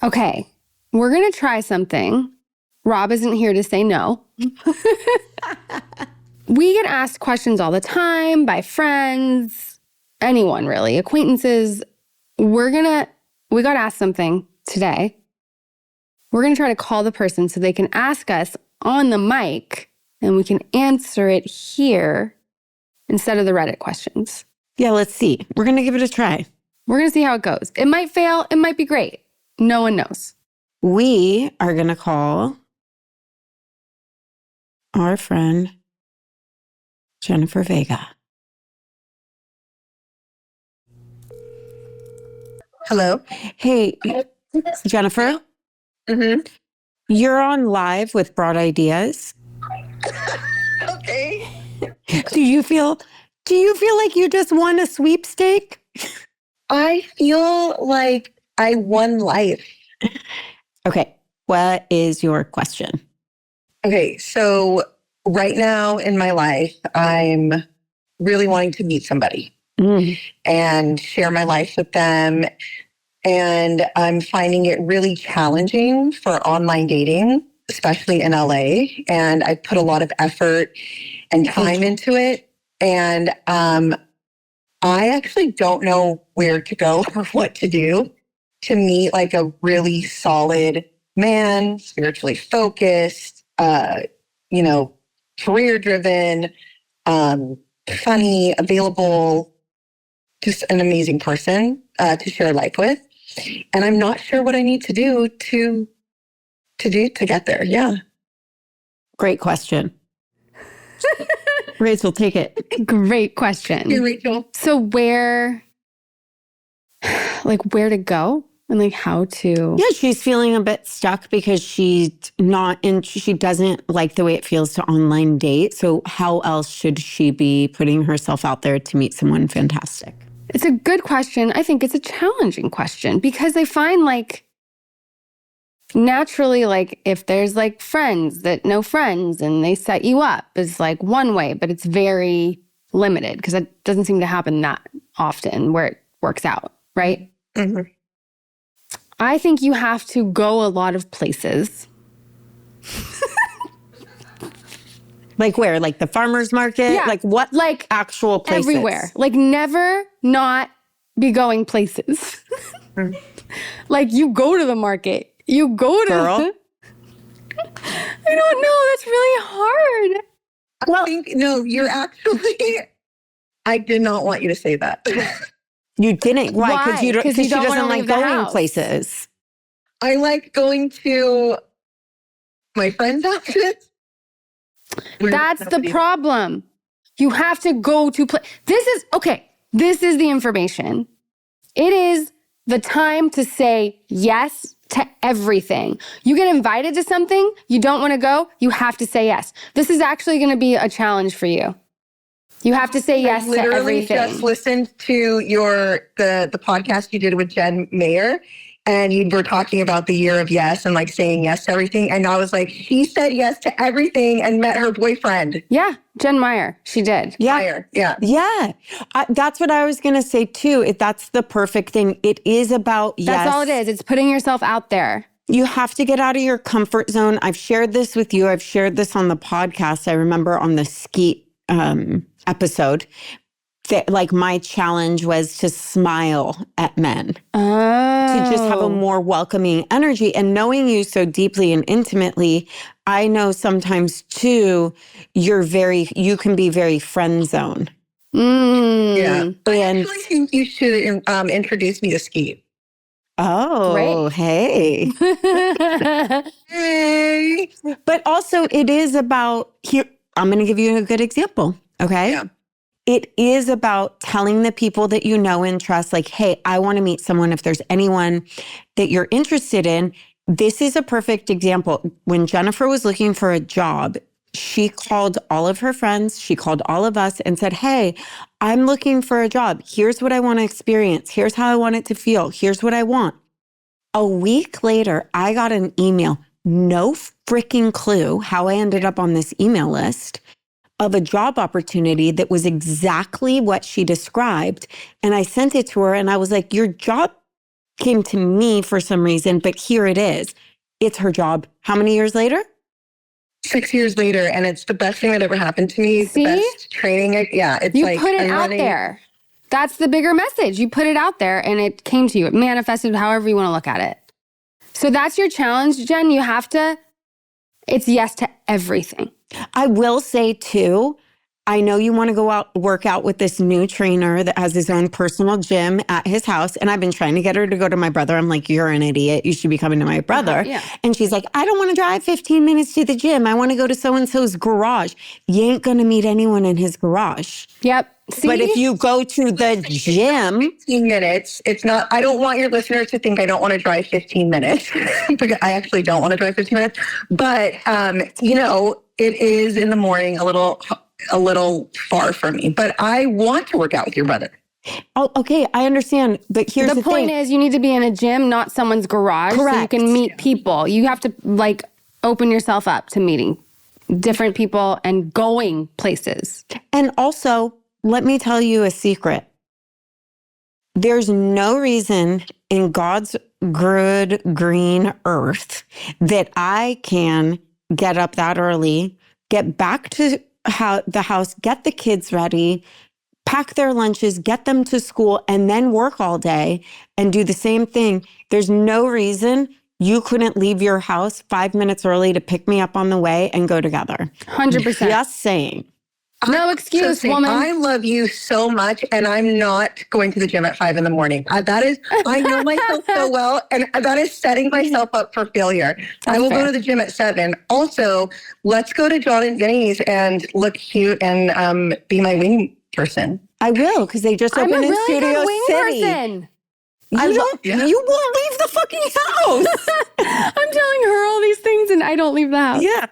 Okay. We're going to try something. Rob isn't here to say no. We get asked questions all the time by friends, anyone really, acquaintances. We got asked something today. We're going to try to call the person so they can ask us on the mic and we can answer it here instead of the Reddit questions. Yeah, let's see. We're going to give it a try. We're going to see how it goes. It might fail. It might be great. No one knows. We are going to call our friend Jennifer Vega. Hello. Hey, Jennifer. Mm-hmm. You're on live with Broad Ideas. Okay. Do you feel like you just won a sweepstake? I feel like I won life. Okay. What is your question? Okay. So right now in my life, I'm really wanting to meet somebody and share my life with them. And I'm finding it really challenging for online dating, especially in LA. And I put a lot of effort and time into it. And I actually don't know where to go or what to do to meet like a really solid man, spiritually focused, career driven, funny, available, just an amazing person to share life with. And I'm not sure what I need to do to get there. Yeah. Great question. Rachel, take it. Great question. Hey, Rachel. So where to go? and like how to. Yeah, she's feeling a bit stuck because she's not in, she doesn't like the way it feels to online date. So how else should she be putting herself out there to meet someone fantastic? It's a good question. I think it's a challenging question because I find like naturally, like if there's like friends that know friends and they set you up is like one way, but it's very limited because it doesn't seem to happen that often where it works out, right? Mm-hmm. I think you have to go a lot of places. Like where? Like the farmer's market? Yeah. Like what? Like actual places? Everywhere. Like never not be going places. Like you go to the market. You go to... Girl. I don't know. That's really hard. I think, no, you're actually... I did not want you to say that. You didn't? Why? Why? Because she don't doesn't wanna like leave the going house. places. I like going to my friend's houses. That's the problem. You have to go to This is the information. It is the time to say yes to everything. You get invited to something, you don't want to go, you have to say yes. This is actually going to be a challenge for you. You have to say yes to everything. I literally just listened to the podcast you did with Jen Mayer, and you were talking about the year of yes and like saying yes to everything. And I was like, she said yes to everything and met her boyfriend. Yeah, Jen Meyer, she did. Yeah. Meyer, yeah. Yeah. That's what I was going to say too. That's the perfect thing. It is about yes. That's all it is. It's putting yourself out there. You have to get out of your comfort zone. I've shared this with you. I've shared this on the podcast. I remember on the Skeet episode that like my challenge was to smile at men. To just have a more welcoming energy. And knowing you so deeply and intimately, I know sometimes too, you can be very friend zone. Yeah. I And actually think you should introduce me to Skeet. oh, Great. hey. Hey. But also it is about, here, I'm going to give you a good example. Okay. Yeah. It is about telling the people that you know and trust, like, hey, I want to meet someone. If there's anyone that you're interested in, this is a perfect example. When Jennifer was looking for a job, she called all of her friends. She called all of us and said, hey, I'm looking for a job. Here's what I want to experience. Here's how I want it to feel. Here's what I want. A week later, I got an email. No freaking clue how I ended up on this email list of a job opportunity that was exactly what she described. And I sent it to her and I was like, your job came to me for some reason, but here it is. It's her job. How many years later? 6 years later, and it's the best thing that ever happened to me. See? The best training. Yeah, it's You like put it I'm out running- there. That's the bigger message. You put it out there and it came to you. It manifested however you want to look at it. So that's your challenge, Jen. You have to, it's yes to everything. I will say too, I know you want to go out, work out with this new trainer that has his own personal gym at his house. And I've been trying to get her to go to my brother. I'm like, you're an idiot. You should be coming to my brother. Yeah. And she's like, I don't want to drive 15 minutes to the gym. I want to go to so-and-so's garage. You ain't going to meet anyone in his garage. Yep. See? But if you go to the gym, 15 minutes. It's not, I don't want your listeners to think I don't want to drive 15 minutes because I actually don't want to drive 15 minutes. But, you know, it is in the morning a little far for me, but I want to work out with your brother. oh, okay, I understand. But here's the point thing. is you need to be in a gym, not someone's garage. So you Correct. can meet people. You have to like open yourself up to meeting different people and going places. And also, let me tell you a secret. There's no reason in God's good green earth that I can get up that early, get back to the house, get the kids ready, pack their lunches, get them to school, and then work all day and do the same thing. There's no reason you couldn't leave your house 5 minutes early to pick me up on the way and go together. 100%. Just saying. No excuse, woman. I love you so much, and I'm not going to the gym at 5 a.m. That is, I know myself so well, and that is setting myself up for failure. I will fair. go to the gym at 7. Also, let's go to John and Vinny's and look cute and be my wing person. I will, because they just I'm a opened in really Studio good wing City. person. You won't leave the fucking house. I'm telling her all these things and I don't leave the house. Yeah.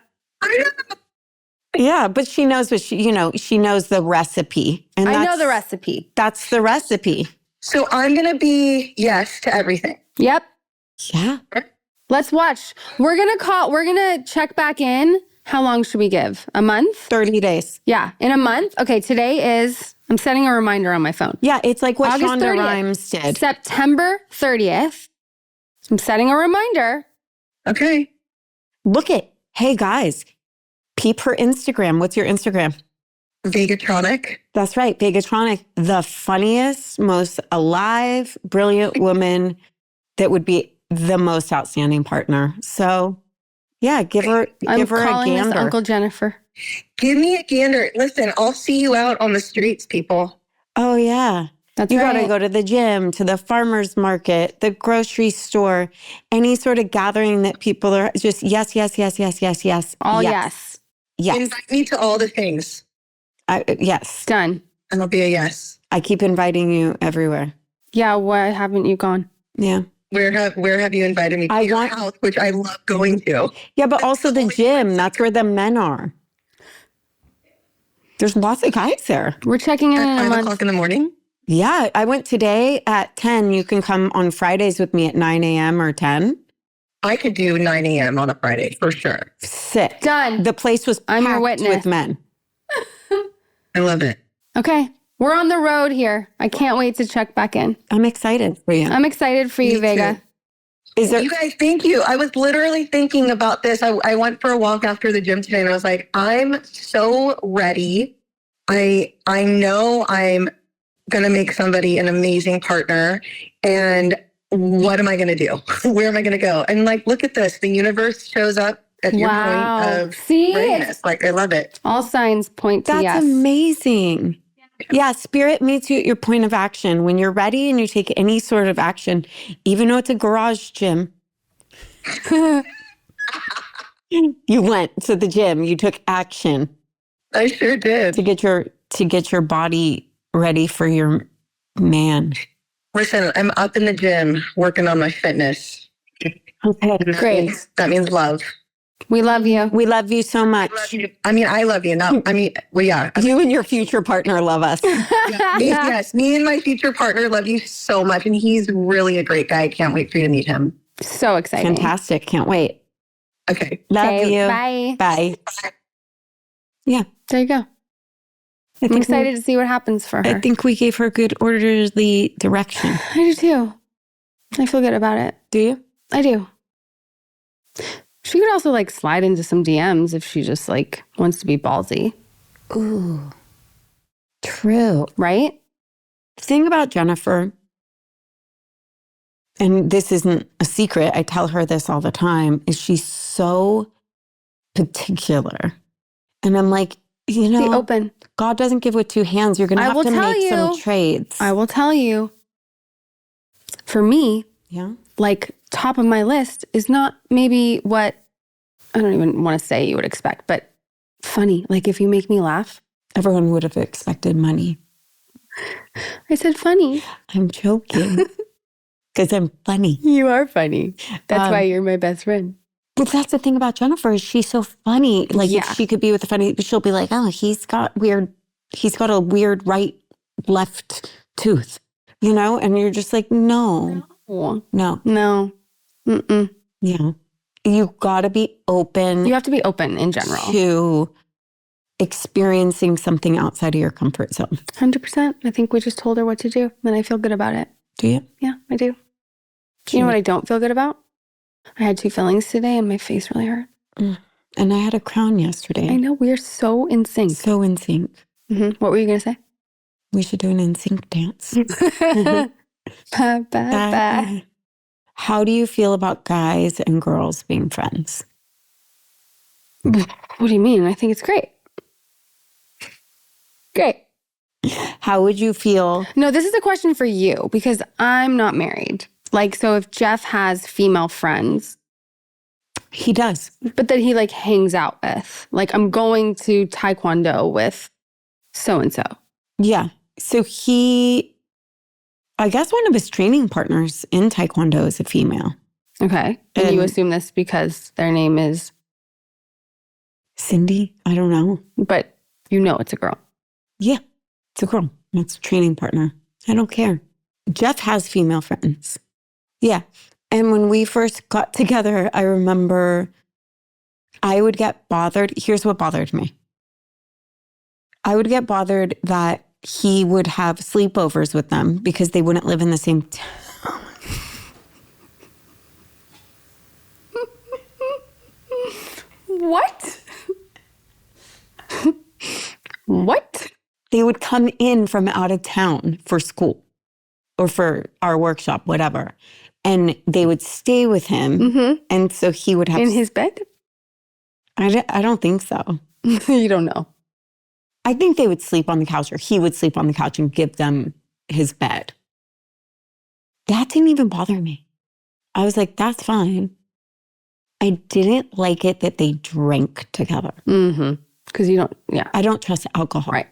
Yeah, but she knows what she knows the recipe. And I know the recipe. That's the recipe. So I'm going to be yes to everything. Yep. Yeah. Let's watch. We're going to check back in. How long should we give? A month? 30 days. Yeah. In a month. Okay. I'm setting a reminder on my phone. Yeah, it's like what August Shonda 30th. Rhimes did. September 30th. I'm setting a reminder. Okay. Hey guys, peep her Instagram. What's your Instagram? Vegatronic. That's right, Vegatronic. The funniest, most alive, brilliant woman that would be the most outstanding partner. So, yeah, give her a calling this gander. Uncle Jennifer. Give me a gander. Listen, I'll see you out on the streets, people. Oh, yeah. That's You right. got to go to the gym, to the farmer's market, the grocery store, any sort of gathering that people are just yes. All yes. Yes. Invite me to all the things. Yes. Done. And I'll be a yes. I keep inviting you everywhere. Yeah. Why haven't you gone? Yeah. Where have you invited me to your house, which I love going to? Yeah, but also the gym. That's where the men are. There's lots of guys there. We're checking in At a 5 month. o'clock in the morning? Yeah, I went today at 10. You can come on Fridays with me at 9 a.m. or 10. I could do 9 a.m. on a Friday for sure. Sick. Done. The place was I'm your packed witness. with men. I love it. Okay. We're on the road here. I can't wait to check back in. I'm excited for you. I'm excited for you, Me Vega. too. Is there? You guys, thank you. I was literally thinking about this. I went for a walk after the gym today and I was like, I'm so ready. I know I'm going to make somebody an amazing partner. And what am I going to do? Where am I going to go? And like, look at this. The universe shows up at your point of See? readiness. Like, I love it. All signs point to That's yes. amazing. Yeah, spirit meets you at your point of action. When you're ready and you take any sort of action, even though it's a garage gym, you went to the gym, you took action I sure did. to get your body ready for your man. Listen, I'm up in the gym working on my fitness. Okay, Great. That means love. We love you. We love you so much. I mean, I love you. Well, yeah. You and your future partner love us. Yes, me and my future partner love you so much. And he's really a great guy. I can't wait for you to meet him. So exciting. Fantastic. Can't wait. Okay. Love Okay, you. Bye. Bye. Yeah. There you go. I'm excited to see what happens for her. I think we gave her good orderly direction. I do too. I feel good about it. Do you? I do. She could also like slide into some DMs if she just like wants to be ballsy, Ooh. True. right? The thing about Jennifer, and this isn't a secret, I tell her this all the time, is she's so particular. And I'm like, Be open. God doesn't give with two hands. You're going to I have will to tell make some you. trades. I will tell you, for me, Yeah. like top of my list is not maybe what, I don't even want to say you would expect, but funny. Like if you make me laugh. Everyone would have expected money. I said funny. I'm joking. Because I'm funny. You are funny. That's Um, why you're my best friend. But that's the thing about Jennifer is she's so funny. Like Yeah. if she could be with the funny, she'll be like, oh, he's got a weird right, left tooth, you know? And you're just like, no. No. Mm-mm. Yeah. You got to be open You have to be open in general. to experiencing something outside of your comfort zone. 100%. I think we just told her what to do, and I feel good about it. Do you? Yeah, I do. You know what I don't feel good about? I had 2 fillings today, and my face really hurt. And I had a crown yesterday. I know. We're so in sync. So in sync. What were you going to say? We should do an in sync dance. Ba, ba, ba. How do you feel about guys and girls being friends? What do you mean? I think it's great. Great. How would you feel? No, this is a question for you because I'm not married. Like, so if Jeff has female friends, He does. but that he like hangs out with, like I'm going to Taekwondo with so-and-so. Yeah. So he I guess one of his training partners in Taekwondo is a female. Okay. And you assume this because their name is... Cindy? I don't know. But you know it's a girl. Yeah, it's a girl. It's a training partner. I don't care. Jeff has female friends. Yeah. And when we first got together, I remember I would get bothered. Here's what bothered me. I would get bothered that he would have sleepovers with them because they wouldn't live in the same town. What? What? They would come in from out of town for school or for our workshop, whatever. And they would stay with him. Mm-hmm. And so he would have... In his bed? I don't think so. You don't know. I think they would sleep on the couch, or he would sleep on the couch and give them his bed. That didn't even bother me. I was like, that's fine. I didn't like it that they drank together. Mm-hmm. Because you don't, yeah. I don't trust alcohol. Right.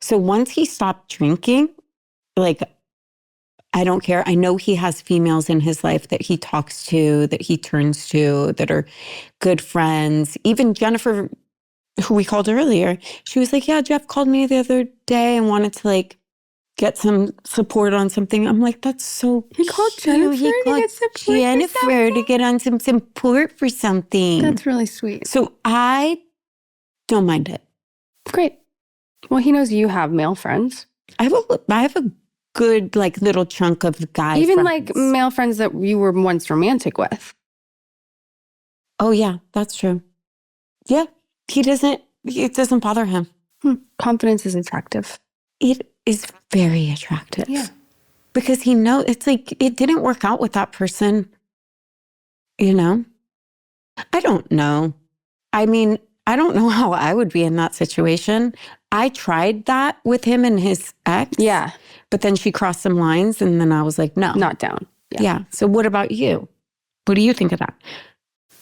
So once he stopped drinking, like, I don't care. I know he has females in his life that he talks to, that he turns to, that are good friends. Even Jennifer, who we called earlier, she was like, yeah, Jeff called me the other day and wanted to like get some support on something. I'm like, that's so He called Jennifer to get support Jennifer to get on some support for something. That's really sweet. So I don't mind it. Great. Well, he knows you have male friends. I have a good like little chunk of guys. Even friends. like male friends that you were once romantic with. Oh yeah, that's true. Yeah, it doesn't bother him. Confidence is attractive. It is very attractive. Yeah. Because he knows, it's like, it didn't work out with that person, you know? I don't know. I mean, I don't know how I would be in that situation. I tried that with him and his ex. Yeah. But then she crossed some lines and then I was like, no. Not down. Yeah. So what about you? What do you think of that?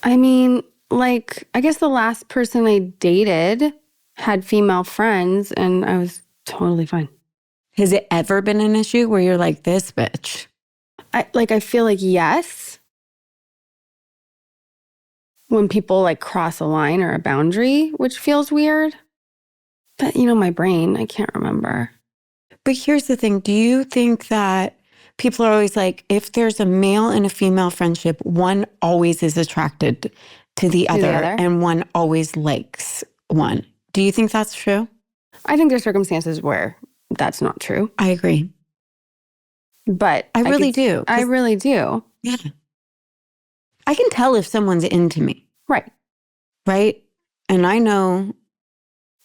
I mean, like, I guess the last person I dated had female friends and I was totally fine. Has it ever been an issue where you're like, this bitch? I feel like yes. When people like cross a line or a boundary, which feels weird. But you know, my brain, I can't remember. But here's the thing. Do you think that people are always like, if there's a male and a female friendship, one always is attracted to the other and one always likes one? Do you think that's true? I think there's circumstances where that's not true. I agree. But I really do. I really do. Yeah. I can tell if someone's into me. Right. Right? And I know.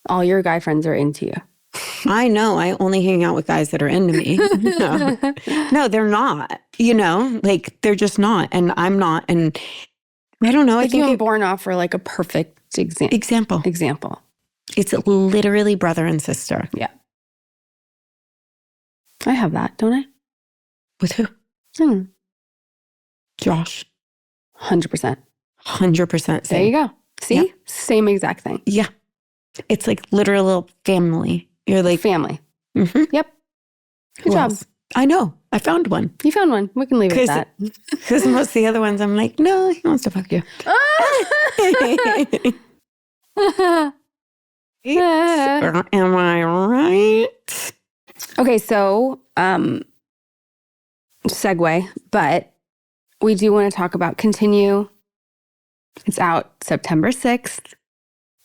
All your guy friends are into you. I know I only hang out with guys that are into me. No, they're not. You know, like they're just not. And I'm not. And I don't know. I think you and Born off are like a perfect example. It's literally brother and sister. Yeah. I have that, don't I? With who? Josh. 100%. 100%. There you go. See? Yep. Same exact thing. Yeah. It's like literal little family. You're like... Family. Mm-hmm. Yep. Good job. I know. I found one. You found one. We can leave it at that. Because most of the other ones, I'm like, no, he wants to fuck you. Am I right? Okay, so segue, but we do want to talk about Continue. It's out September 6th.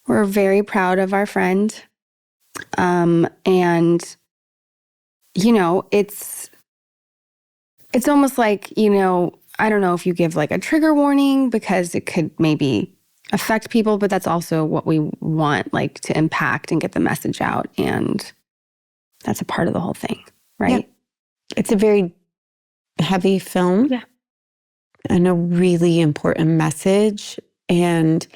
We're very proud of our friend. And, you know, it's almost like, you know, I don't know if you give like a trigger warning because it could maybe affect people, but that's also what we want, like to impact and get the message out. And that's a part of the whole thing, right? Yeah. It's a very heavy film. Yeah. And a really important message. And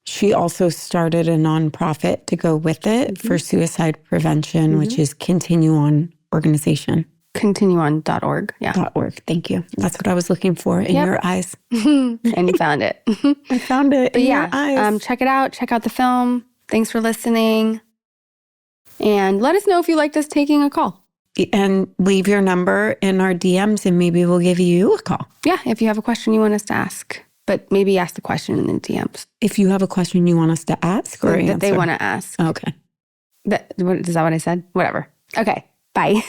she also started a nonprofit to go with it for suicide prevention, which is Continue On Organization. Continueon.org. Yeah. .org. Thank you. That's what I was looking for in your eyes. And you found it. I found it in your eyes. Check it out. Check out the film. Thanks for listening. And let us know if you liked us taking a call. and leave your number in our DMs and maybe we'll give you a call. Yeah, if you have a question you want us to ask, but maybe ask the question in the DMs. If you have a question you want us to ask or that they answer. want to ask. Okay. Is that what I said? Whatever. Okay, bye.